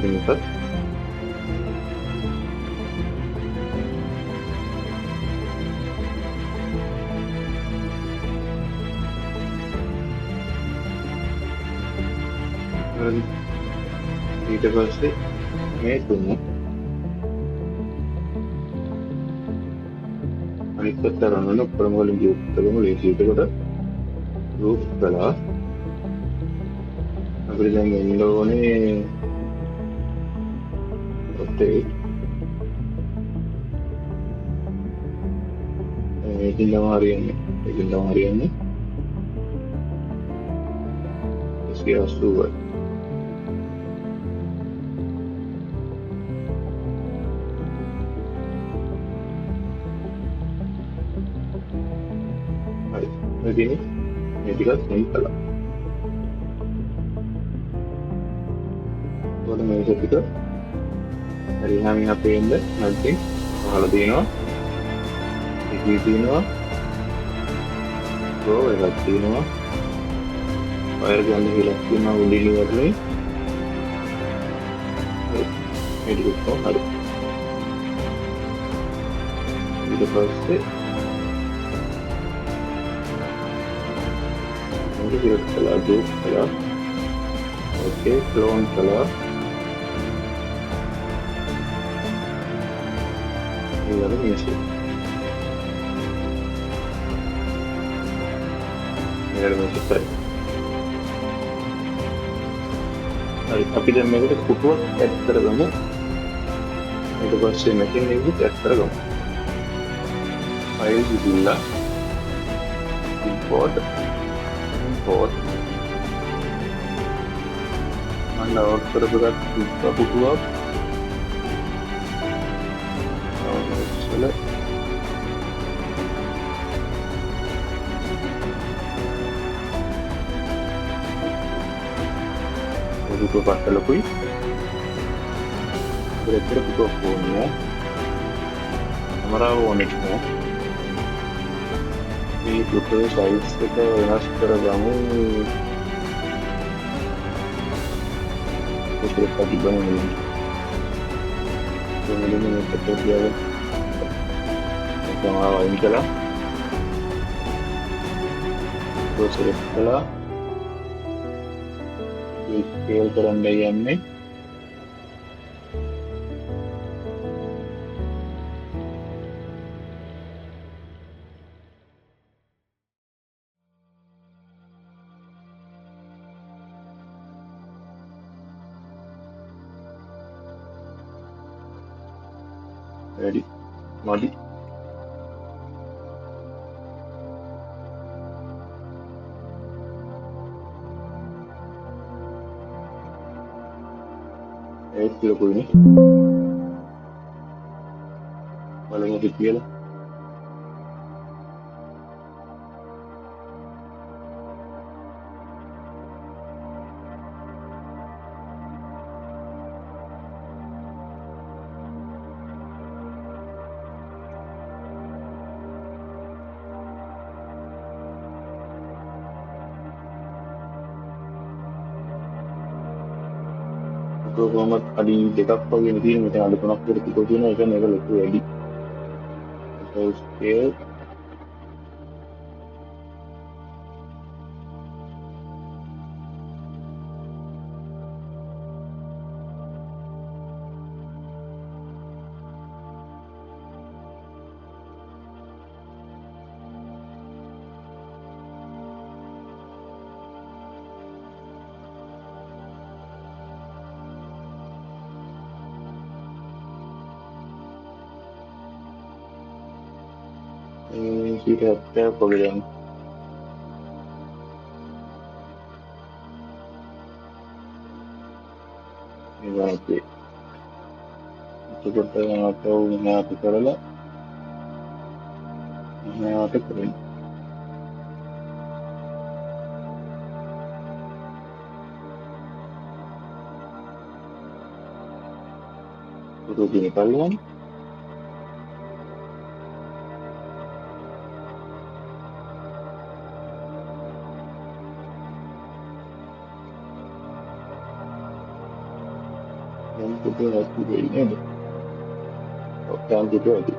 Speaker 1: මේකත් හරි. ඊට පස්සේ මේ තුන අනිත් පැත්ත ගන්න ඔක්කොම වලින් යුක්තකම ලේසියට කොට ලූප් කළා. අපිට දැන් එන්න ඕනේ rotate. මේකෙන් තමයි හරියන්නේ. SR80. හරි. මෙතන මේ ටිකත් මේ කළා. වල මේක ටික හරි හැමින් අපේ ඉන්න නැත්නම් පහළ දිනවා. ඉති දිනවා. ගෝ එකක් දිනවා. වයර් ගන්න කියලා තියෙනවා උඩින් වලනේ. මේක කොහොමද? ඊට පස්සේ direct color, blue color, okay, clone color, ini ada music, ini ada music tadi. Tapi dan mereka kutuat add terganggu, itu pasti mungkin ini add terganggu. File judulnya import and output buka select buka pasal lapui kira-kira buka phone-nya kamera on-nya ini buka size kita වෙනස් කරගමු ඒක පරිබන්නේ කොහොමද මේක තෝරගන්නේ තමයි වයින් කළා select කළා මේ scale කරන්න යන්නේ ready modi kilo koy ni wala mo dipila කොහොමද අඩි දෙකක් වගේ තියෙන මෙතන අඩි 3ක් විතර තිබුණා කියන එක මේක ලොකු වැඩි scale sudah ada program ini nanti seperti yang atau ini apa kerana ini apa keren untuk ini kalian පුටුව නැති වෙයි නේද? ඔව් දැන් පුටුව ඇති.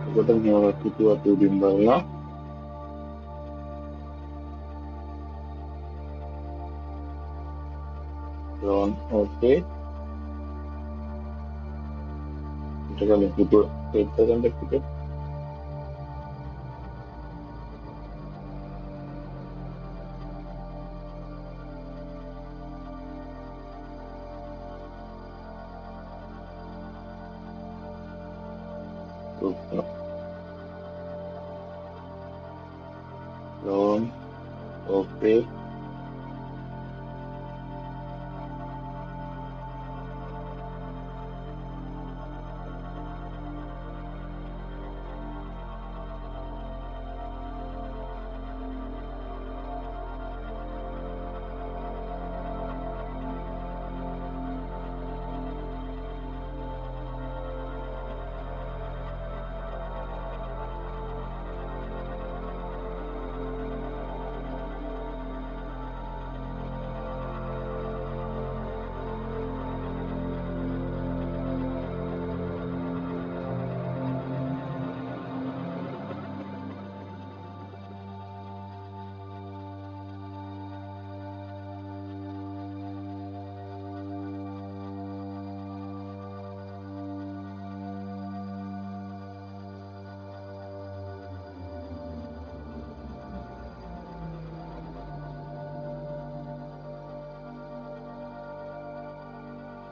Speaker 1: ඒකට මෙයා පුටුව උඩින් බලලා drone okay ඊට ගමන් පුටුව සෙට් කරගන්න පුටුව drone okay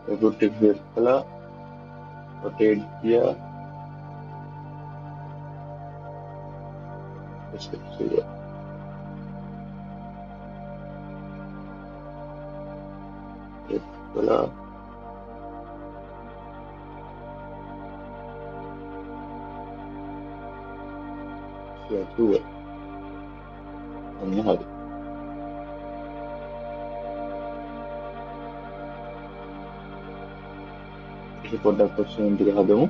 Speaker 1: rotate kala rotate kiya step kiya kala kiya tuwa अन्य hari ඉතින් පොඩ්ඩක් question ටික හදමු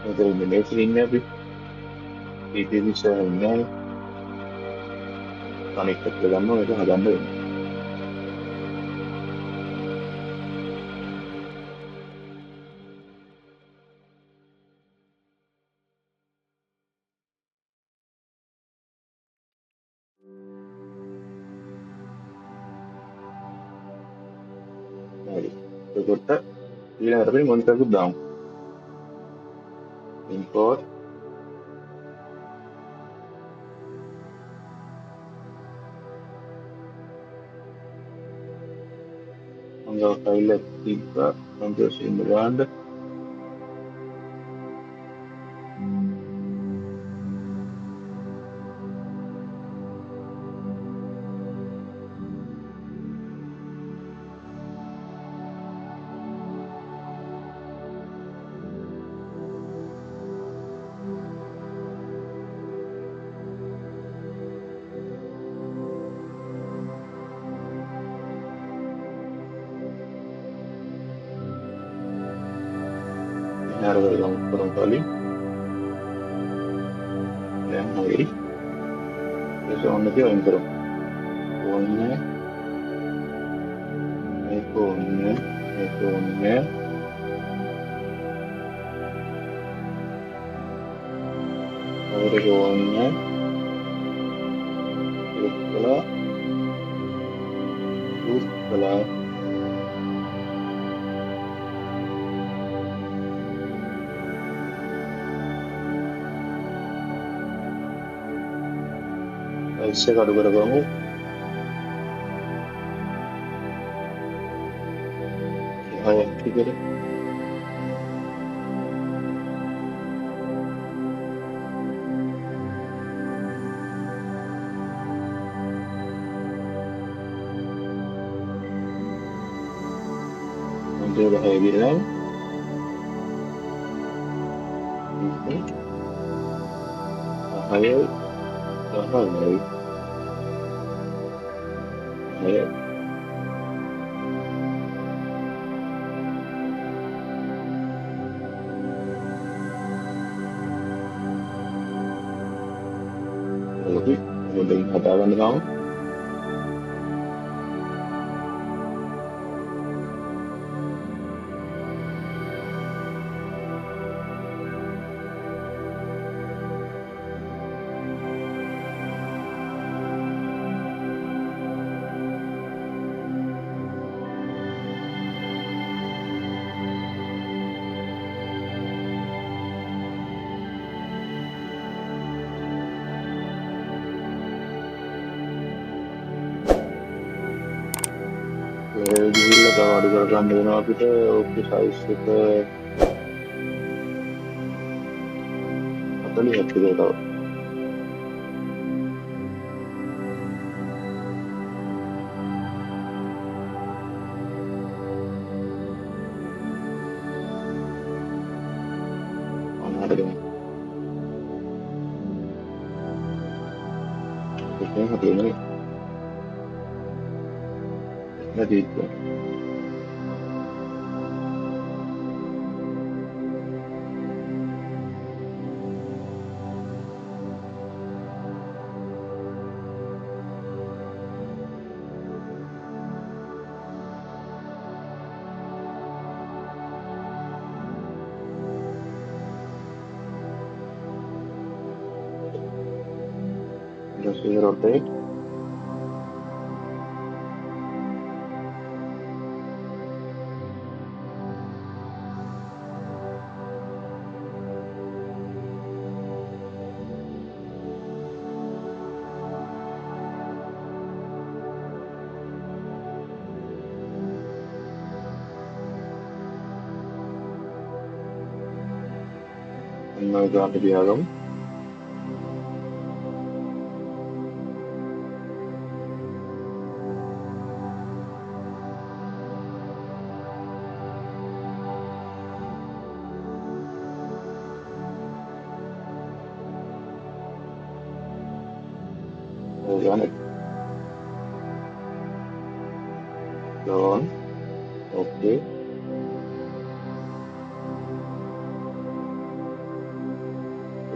Speaker 1: මෙතන ඉන්නේ ඉන්නේ අපි PPT ඉස්සරහ ඉන්නේ අනිත් පැත්ත ගන්නවා ඒක හදන්න වෙනවා හරි එතකොට ඊළඟට අපි මොනිටර් එකක් දාමු import අංගව ෆයිල් එක තිබ්බා කම්පියුටර් එකේ ගන්න Nyari yang kurang kali yang hari terus orang itu yang kurang punya iPhone-nya iPhone-nya terus kalau इससे काट कर रखूँ हाँ ठीक है मुझे है बिरलाम है कहाँ है Yeah. Lebih හොඳින් හදාගන්න ගමු. ගිහිල්ලා තව අඩු කරගන්න වෙනවා අපිට. ඕකේ සයිස් එක 40ක් විතර තව. අනාට දෙන්න. ඒක හදන්නේ නැති ඉතින්. Just rotate. Now going to be agam. Run it. Run. Okay.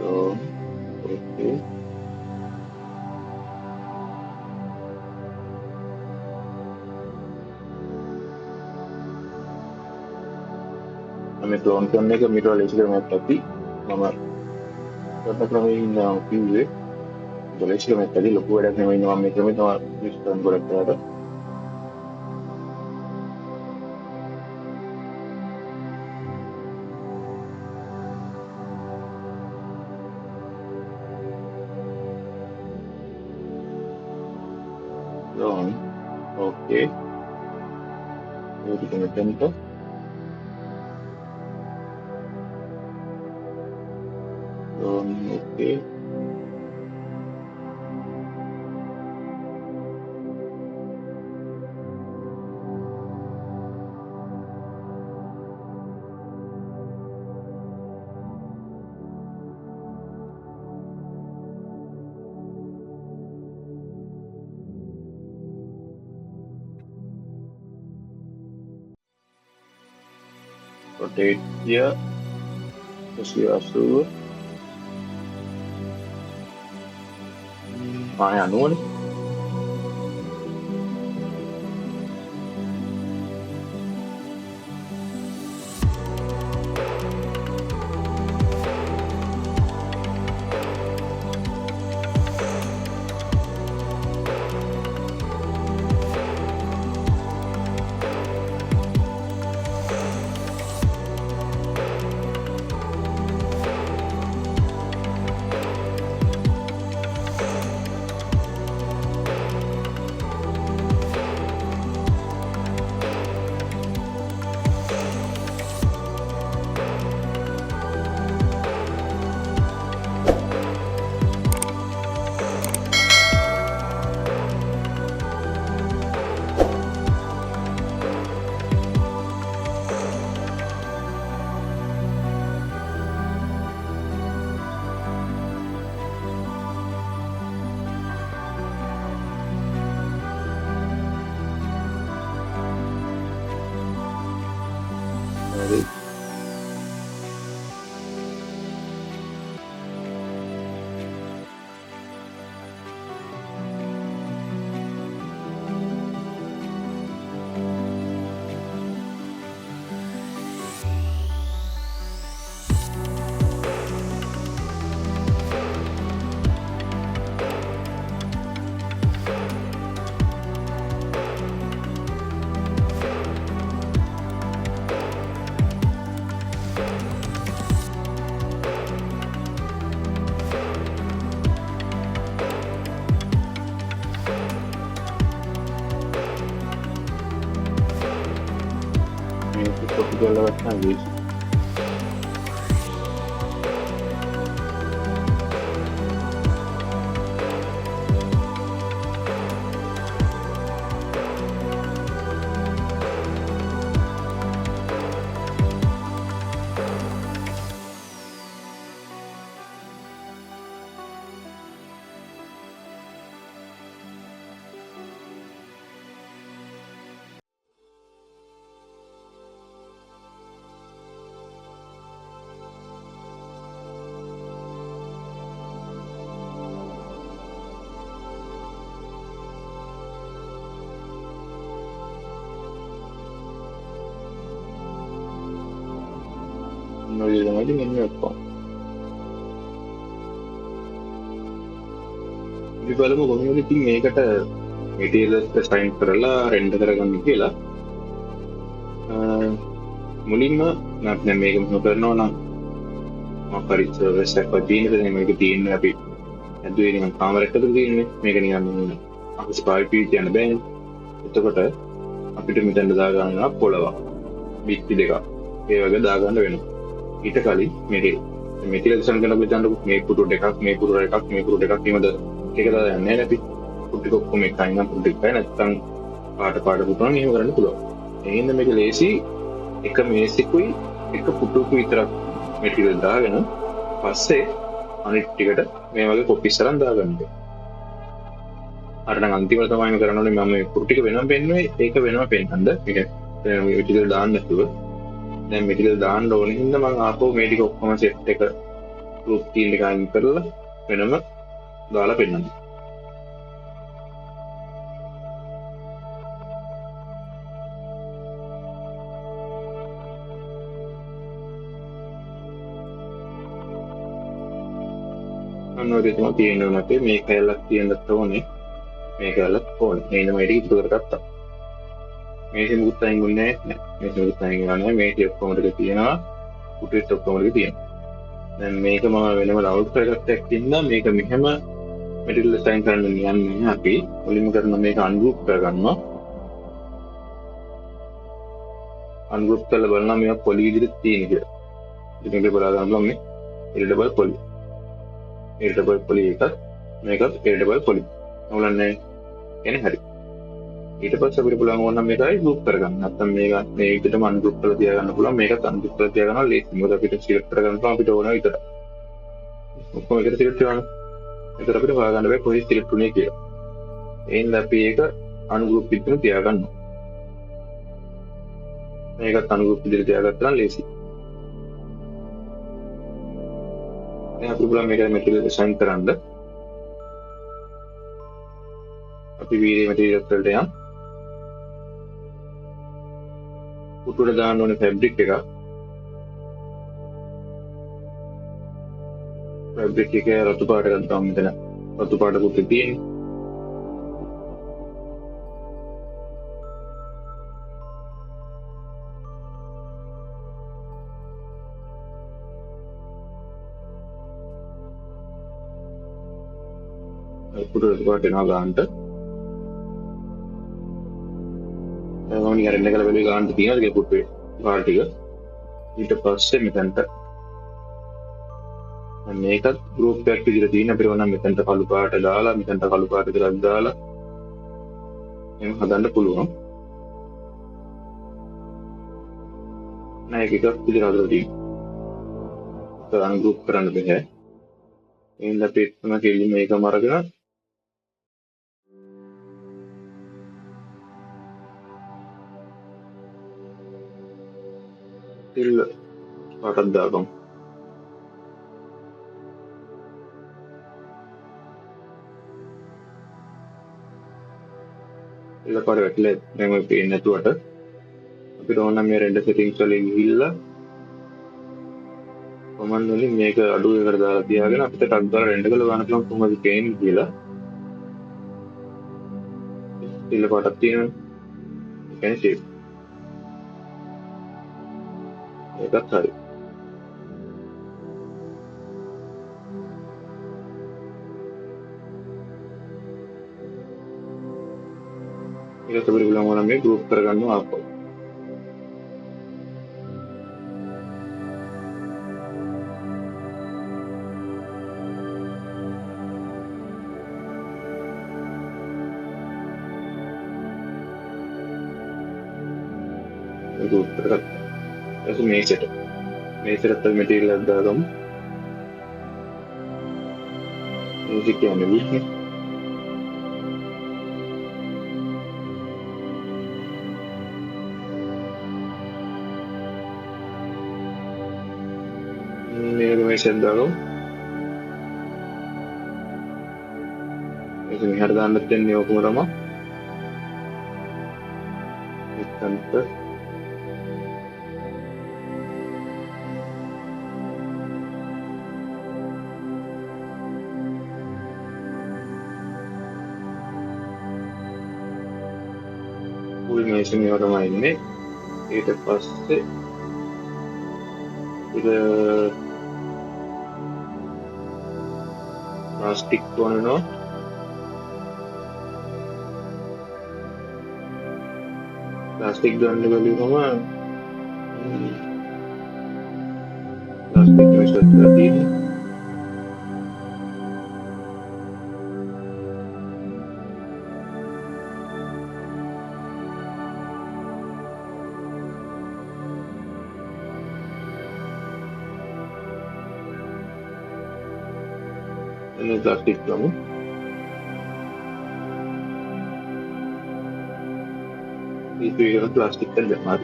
Speaker 1: Run. Okay. हमें क्लोन करने का मीटर लेस क्रमයක් ඇති මම කරන ක්‍රමයෙන් කිව්වේ लेस ක්‍රමයක් ඇති ලොකු වැඩක් නෙවෙයි මම මේ ක්‍රමේ තමයි විස්තර ගොඩක් කරලා Run. Okay. Go to the center. Okay. Rotate here. Just here through. Ayan, nuwun. Ready? මේක කොපි කරලා ගත්තා ලේසි. මොනවද තමයි මෙන්න ඔක්කොම. අපි බලමු කොහොමද ඉතින් මේකට මෙටීරියල්ස් එක සයින් කරලා රෙන්ඩර් කරගන්න කියලා. මුලින්ම නැත්නම් මේක මොකද කරනවා නම් මම පරිච්ඡේදයක් වදින්නේ මේක තියෙන්නේ අපි ඇදුවේ නිකන් කාමරයකට තියෙන්නේ මේක නිකන් අපි ස්පයිප් තියන්න බෑනේ. එතකොට අපිට මෙතන දා ගන්නවා පොළවක් බිත්ති දෙකක් ඒ වගේ දා ගන්න වෙනවා. ඊට කලින් මෙටීරියල් ඩිසයින් කරනකොට දැන් මේ පුටු දෙකක් මේ පුටු එකක් මේ පුටු දෙකක් එහෙමද ඒක දාලා යන්නේ නැහැ අපි පුටු ඔක්කොම එකයි නම් පුටු එකයි නැත්තම් පාට පුටුනම් එහෙම කරන්න පුළුවන්. එහෙනම් මේක ලේසි එක මේසෙකුයි එක පුටුවකුයි විතරක් මෙටීරියල් දාගෙන පස්සේ අනිත් ටිකට මේ වගේ කොපිස් අරන් දාගන්න. අර නම් අන්තිමට තමයි කරන්න ඕනේ මම මේ පුටු ටික වෙනම පෙන්නුවේ ඒක වෙනම පෙන්නන්න. මේක මෙටීරියල් දාන්න නැතුව දැන් මෙටීරියල් දාන්න ඕනේ හින්දා මම ආපහු මේ ටික ඔක්කොම සෙට් එක ගෲප් කීල් එක අයින් කරලා වෙනම දාලා පෙන්නන්න. අන්නෝදේ තමයි තියෙන්නේ නැතේ මේ කැලලක් තියෙන්නත් ඕනේ මේ කැලලක් ඕනේ එහෙනම් මේ ටික ඉතුරු කරගත්තා. මේකෙ මුකුත් අයින් වෙන්නේ නැහැ. මේක මුකුත් අයින් වෙන්නේ මේක ඔක්කොම ටික තියෙනවා පුටුත් ඔක්කොම ටික තියෙනවා. දැන් මේක මම වෙනම ඩවුන්ලෝඩ් කරගත්තක් ඉන්නා මේක මෙහෙම මෙටීරියල් ඩිසයින් කරන්න යන්නේ අපි මුලින්ම කරන මේක අන්ගෲප් කරගන්නවා. අන්ගෲප් කරලා බලනවා මේක පොලි විදිහට තියෙන කියලා. ඉතින් මේක බලා ගන්න පුළුවන් මේ එඩිටබල් පොලි. එඩිටබල් පොලි එකක් මේකත් එඩිටබල් පොලි. ඕලන්නේ එන්නේ හරි. ඊට පස්සේ අපිට පුළුවන් ඕනනම් මේකයි ගෲප් කරගන්න. නැත්නම් මේක මේ විදිහටම අන්ගෲප් කරලා තියාගන්න පුළුවන්. මේකත් අන්ගෲප් කරලා තියාගන්නවා ලේසි. මොකද අපිට සිලෙක්ට් කරගන්න පුළුවන් අපිට ඕන විතර. ඔක්කොම එකට සිලෙක්ට් කරනවා. එතකොට අපිට හොයාගන්න බෑ කොහේ සිලෙක්ට් උනේ කියලා. එහෙනම් අපි ඒක අන්ගෲප් විදිහට තියාගන්නවා. මේකත් අන්ගෲප් විදිහට තියාගත්තා නම් ලේසි. දැන් අපි පුළුවන් මේක මෙටීරියල් ඩිසයින් කරන්න. අපි වීඩියෝ මෙටීරියල් වලට යන්න. පුටුවට දාන්න ඕනේ ෆැබ්‍රික් එකක්. ෆැබ්‍රික් එක රතු පාට එකක් දාන්න මෙතන. රතු පාට කුටි තියෙන්නේ. පුටුවට රතු පාට එනවා ගන්නට. මම නිකන් රෙන්න කරලා බලුවේ ගන්න තියෙනවද කියලා පුටුවේ පාට ටික. ඊට පස්සේ මෙතනට මේකත් ගෲප් එකක් විදිහට තියෙන අපිට ඕන නම් මෙතනට කළු පාට දාලා මෙතනට කළු පාට ටිකක් දාලා එහෙම හදන්න පුළුවන්. නෑ ඒක එකක් විදිහට හදලා තියෙනවා. ඒක අන්ගෲප් කරන්න බෑ. එහෙනම් අපි එකම කෙලින් මේකම අරගෙන තිල් පාටක් දාගමු. තිල් පාට වැටලා දැන් ඔය පේන්නේ නැතුවට අපිට ඕන නම් මේ රෙන්ඩර් සෙටින්ග්ස් වලින් ගිහිල්ලා කොමන්ඩ් වලින් මේක අඩු එකට දාලා තියාගෙන අපිට ටක් දාලා රෙන්ඩර් කරලා ගන්න පුළුවන් කොහොමද පේන්නේ කියලා. තිල් පාටක් තියෙනවා. ඒ කියන්නේ ෂේප්. ඒකත් හරි. ඊට පස්සේ බලමු නම් මේ ගෲප් කරගන්නවා ආපහු. උත්තර ගත්තා. ඊට මේසෙට මැටීරියල් එකක් දාගමු. මේක කියන්නේ විශ්නේ. මේක මේසෙට දාගමු. මේක මෙහාට දාන්නත් වෙන්නේ ඕකම තමයි. එතනට full මේසෙන් මේවා තමයි ඉන්නේ. ඊට පස්සේ ඉත ප්ලාස්ටික් වුණා. प्लास्टिक गन बलूम प्लास्टिक में शक्ति है प्लास्टिक कम itu plastik kan jangan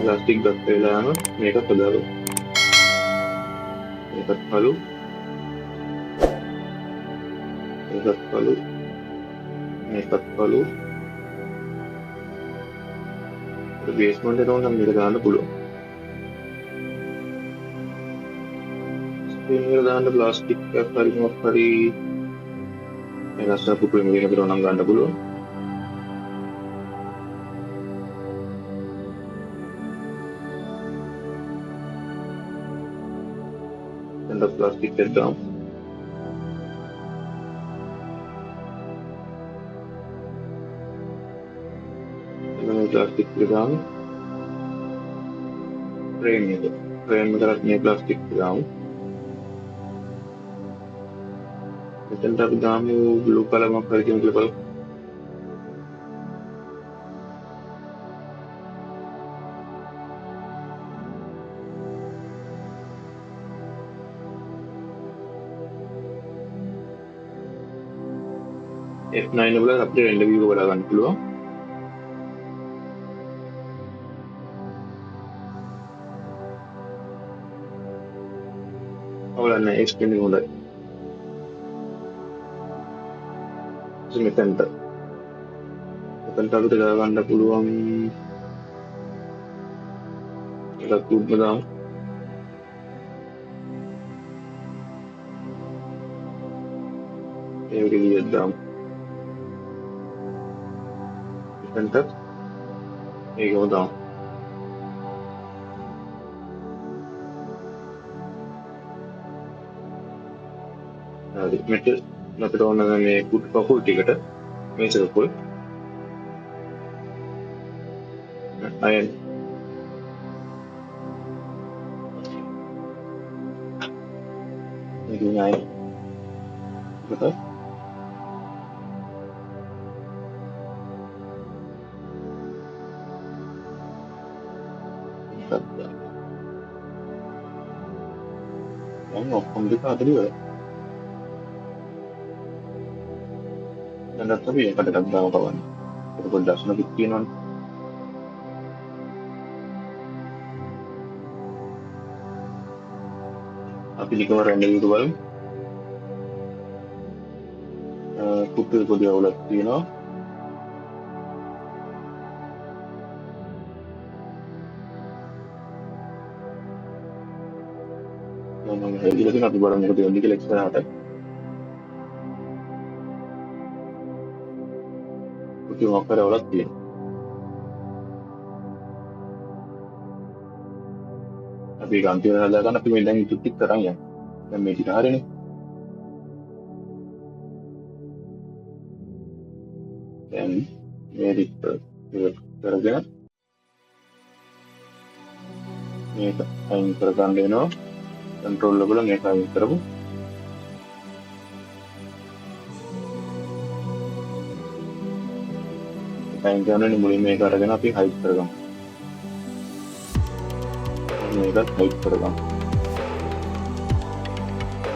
Speaker 1: plastik bakteria mereka pedalu basement itu orang mereka ada puluh mereka ada plastik kali mereka rasa pukul mereka orang ada puluh plastik dalam dengan plastik dalam frame itu frame meteratnya plastik dalam tentang dalam blue color makar yang global F9 වල අපිට render view එක බලා ගන්න පුළුවන්. ඔයාලන්න එක්ස්පෙන්ඩ් එක හොඳයි. මෙතනට අපිට ගා ගන්න පුළුවන් එකක් උඩම දාමු. ඒක විදිහට දාමු. Entar ඒක උදාම් හරි මෙතන අපිට ඕන මේ කුට් කකුල් ටිකට මේස කකුල් අයන් මේක නයි betul ඔක්කොම දෙක අතරිය දැන් අපි එකට එකක් දාම කවන්න. ඒක පොඩ්ඩක් ස්නොකික් කියනවනේ. අපි ලිකම රෙන්ඩර් එක බලමු. කුප්පේ පොඩි අවුලක් තියෙනවා. මම හැදිලා තියෙන අපි බලමු මොකද වෙන්නේ කියලා ඉස්සරහට. කුප්පේ මොකක්ද අවුලක් තියෙනවා. අපි ගාන්තිය හදා ගන්න අපි මේ දැන් ඉතුරු ටික කරන් යන්න. දැන් මේ ටික හරියනේ. දැන් මේ ටික කරගෙන මේක අයින් කර ගන්න වෙනවා. कंट्रोल लेवल මේක අයින් කරමු. ටයිම් කරන්නේ මුලින්ම මේක අරගෙන අපි හයිඩ් කරගමු. මේකත් හයිඩ් කරගමු.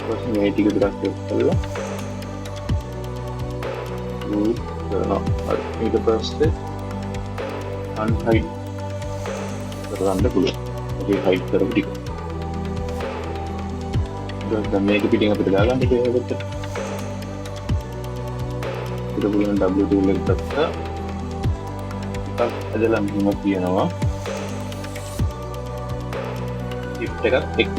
Speaker 1: ඊට මේ ටික විතරක් සෙට් කරලා ගෲප් කරනවා. හරි. ඊට පස්සේ අන්හයිඩ් කරගන්න පුළුවන්. අපි හයිඩ් කරපු ටික. දැන් මේක පිටින් අපිට දාගන්න ඉතින් පුළුවන් W tool එක ගත්තා. එකක් ඇදලා මෙහෙම තියෙනවා. shift එකත් එක්ක.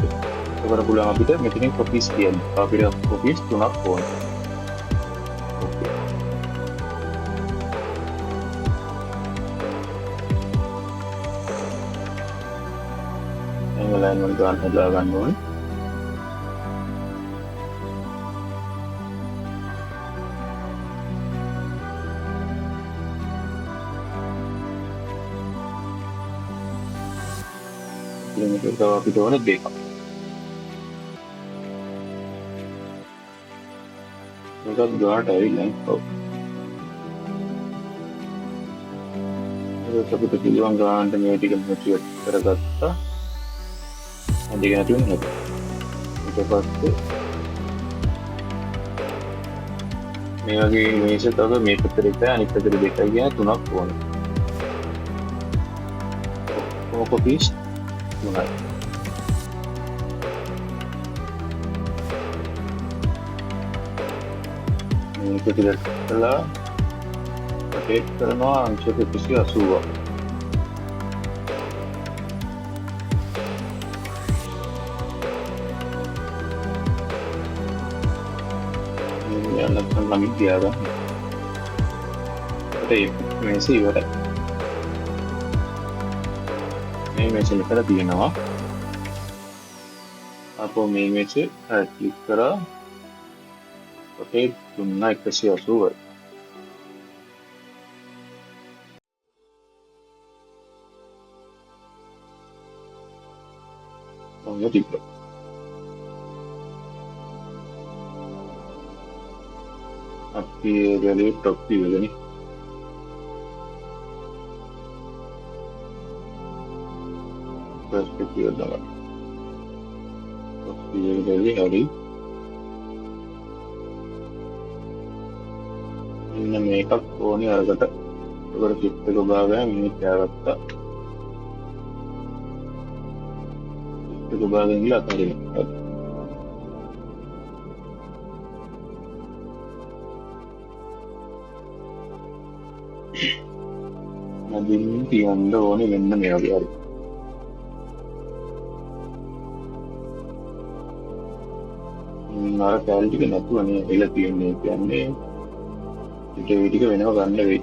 Speaker 1: ඒකට පුළුවන් අපිට මෙතනින් copies කියන්න. අපිට copies 3ක් ඕන. okay. මේ alignment ගන්න හදා ගන්න ඕනේ. මේක අපිට ඕන දෙකක්. මේකත් ගාට ඇවිල්ලා ඔව්. ඒක අපිට පුළුවන් ගානට මේ ටික මොටිවේට් කරගත්තා. අදිගෙන තුනේ. ඊට පස්සේ මේ වගේ ඉමේජ් එකක මේ පැත්තට එකයි අනිත් පැත්තට දෙකයි කියන තුනක් ඕන. කොපීස් තුනයි. මේක ටික කළා රොටේට් කරනවා අංශ 180ක්. නැත්නම් ළඟින් තියාගන්න. ඒත් මේක ඉවරයි. මේ මේක මෙතන තියෙනවා. අපෝ මේ මේක ක්ලික් කරා රොටේට් දුන්නා 180යි. ඔන්න තිබ්බා. අපි ගලේ টপ තියගෙන perspective දාගන්න. টপ තියගෙන හරි. ඉන්න මේකක් ඕනේ අරකට. ඒකට shift එක ගාගෙන මේ තියාගත්තා. shift එක ගාගෙන ඉලා අතරින්. නදින් තියන්න ඕනේ මෙන්න මේ වගේ හරි. අර කැල් ටික නැතුවනේ එල තියෙන්නේ කියන්නේ ඒ ටික වෙනව ගන්න වෙයි.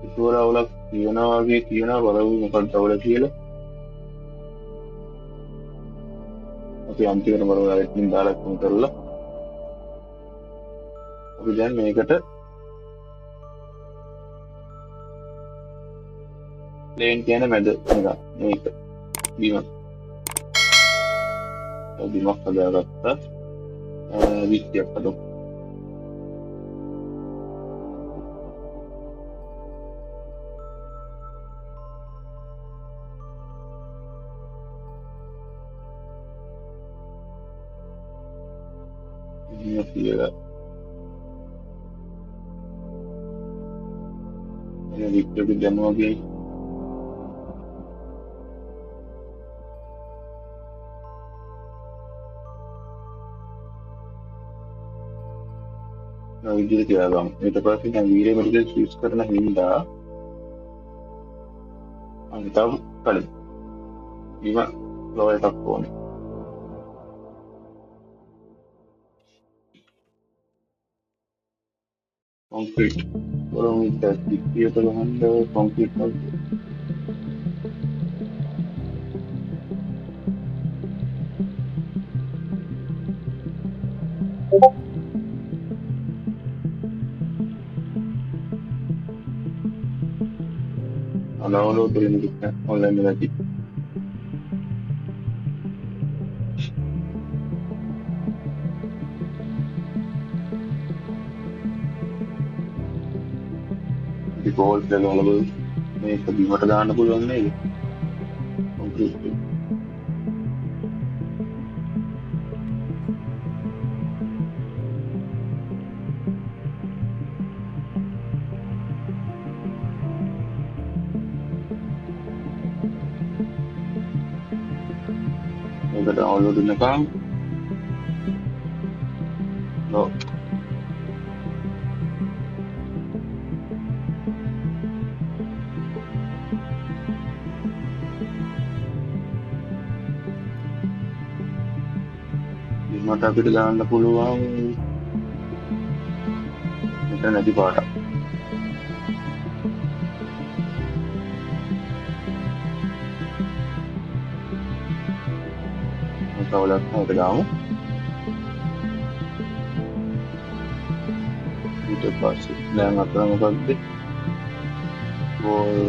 Speaker 1: ඉතුවරවලක් තියෙනවා වගේ තියෙනවා බලමු මොකක්ද අවුල කියලා. අපි අන්තිමට බලමු ආයෙත් දාලා කොම් කරලා. අපි දැන් මේකට ප්ලේන් කියන මැද මේක බිමක් හදාගත්තා විත්තියක් හදමු. කියලා වික්ටර් දැම්මා වගේ විදිහට තියාගමු. ඊට පස්සේ දැන් වීරය මෙඩිකල් යූස් කරන හින්දා අනිතව කලින් බිම ලෝ එකක් ඕනේ. කොන්ක්‍රීට් වලින් ඉතිරියට ගහන්න කොන්ක්‍රීට් වලට download කරන්න online එකදී default available මේක බිමට දාන්න පුළුවන් නේද? කොන්ක්‍රීට් download වෙනකම් ලෝ මට අපිට දාන්න පුළුවන් මෙතන නැති පාටක්. කවලක් හොද දාමු. ඊට පස්සේ දැන් අතන මොකක්ද? වෝල්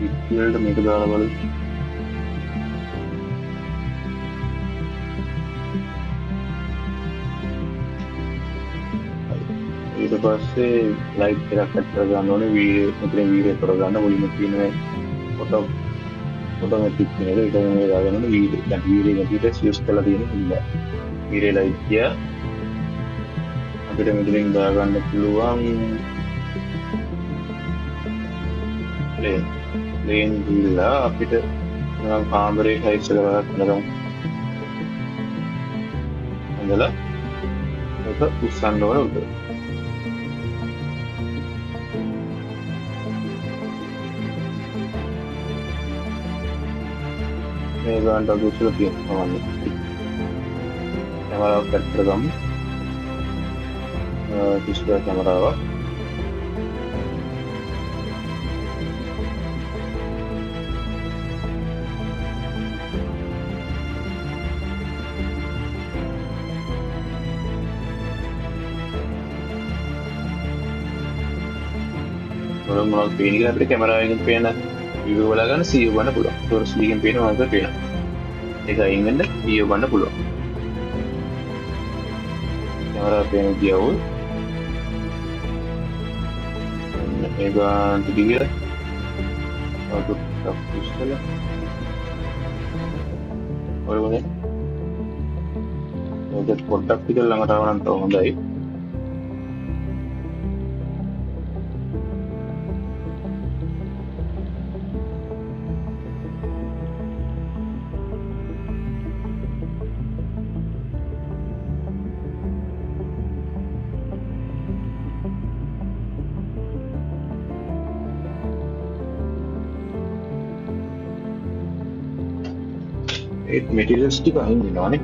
Speaker 1: ඉතින් මේක දාලා බලමු. ඊට පස්සේ ලයිට් එකක් ඇඩ් කරගන්න ඕනේ. වීඩියෝ කරගන්න වොලියුම් එක තියෙනවා. ඔටෝමැටික් නේද? ඒක මේ දාගන්න ඕනේ. වීඩියෝ එකට යූස් කරලා තියෙන හින්දා වීඩියෝ ලයිට් කිය අපිට මෙතනින් දාගන්න පුළුවන් ප්ලේන් දීලා අපිට නම් කාමරේ සයිස් එක ගන්න හොඳලා ඒක උස්සන්න ඕන උඩ. මේ ගානට දුස්සල තියෙනවා මම. කැමරාවක් කට් කරගමු. ඩිස්ප්ලේ කැමරාව. මොනවද පේන්නේ කියලා අපිට කැමරාවෙන් පේන view වල ගන්න CO ගන්න පුළුවන්. ටොරස් එකෙන් පේන මොනවද පේනවා. ඒක අයින් වෙන්න CO ගන්න පුළුවන්. කැමරාව පේන ගියව ඒක ගන්න දිගට ඔක පුෂ් කරලා ඔයගොල්ලෝ ඒක පොඩ්ඩක් ටික ළඟට ආවනම් තව හොඳයි. it materials ටික අයින් වෙනවානේ.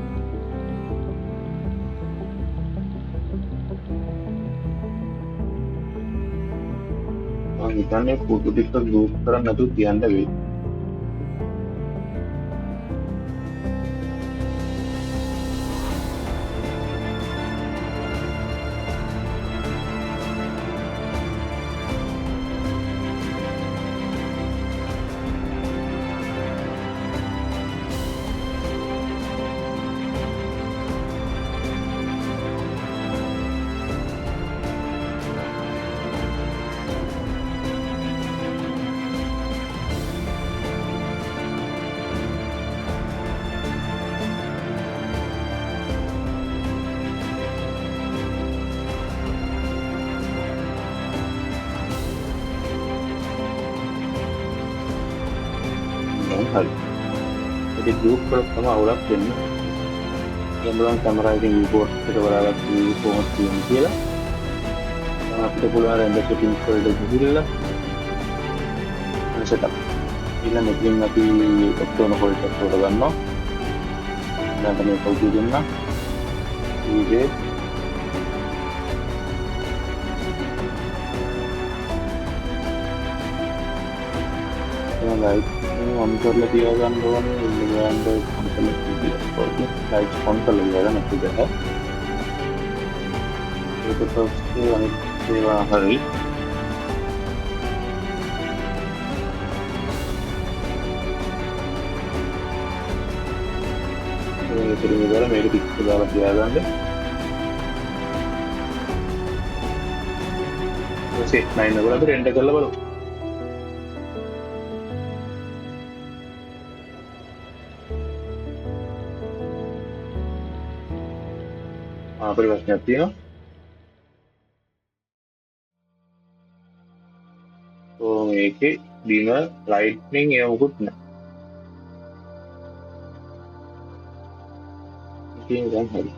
Speaker 1: මම හිතන්නේ ෆොටෝ ටික ගෲප් කරන්න නැතුව තියන්න වෙයි. හරි. ඉතින් ගෲප් වල තමයි අවුලක් වෙන්නේ. එම්බලන් කැමරා එකෙන් report එක බලලා කොහොමද තියෙන්නේ කියලා. අපිට පුළුවන් render settings වලට ගිහිල්ලා setup. ඊළඟ එකකින් අපි ඔක්කොම ෆෝල්ඩර් එකට ගන්නවා. දැන් මේ ෆෝල්ඩර් දුන්නා. ඊයේ लाइट ऑन कर लेती है गन वन ग्राउंड ऑन कर लेती है और लाइट ऑन कर लिया ना ठीक है ये तो सबसे अनेक सेवा हरी ये चलिए जरा मेरे पीछे ज़्यादा किया जाएगा वैसे 9 नंबर तो रेंट कर लो बोलो අපිට ප්‍රශ්නයක් තියෙනවා. ඕ මේකේ බිම ලයිට්නින් ඒ මොකුත් නැහැ. ඉතින් දැන් හරි.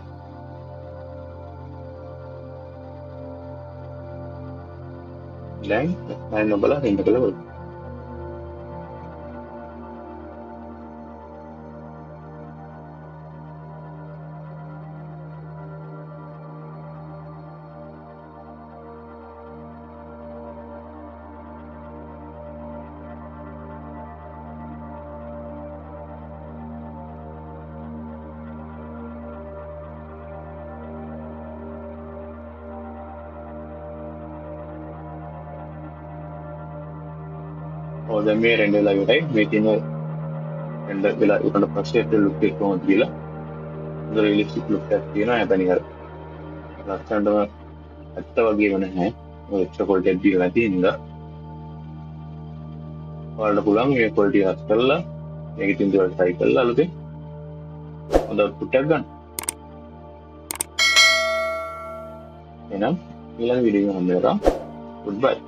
Speaker 1: දැන් මම බලලා හින්ද කළා බලන්න. දැන් මේ රෙන්ඩර් වෙලා ඉවරයි. මේ තියෙන රෙන්ඩර් වෙලා ඉවරනට පස්සේ අපිට ලුක් එක කොහොමද කියලා හොඳ රියලිස්ටික් ලුක් එකක් තියෙනවා. හැබැයි නිකන් ලස්සනටම ඇත්ත වගේම නැහැ. ඔය එක්ස්ට්‍රා ක්වොලිටි එකක් දීලා නැති හින්දා ඔයාලට පුළුවන් මේ ක්වොලිටි හස් කරලා මේක ඉතින් දෙවල් try කරලා අලුතෙන් හොඳ output එකක් ගන්න. එහෙනම් ඊළඟ වීඩියෝ එක හම්බ වෙනවා. goodbye.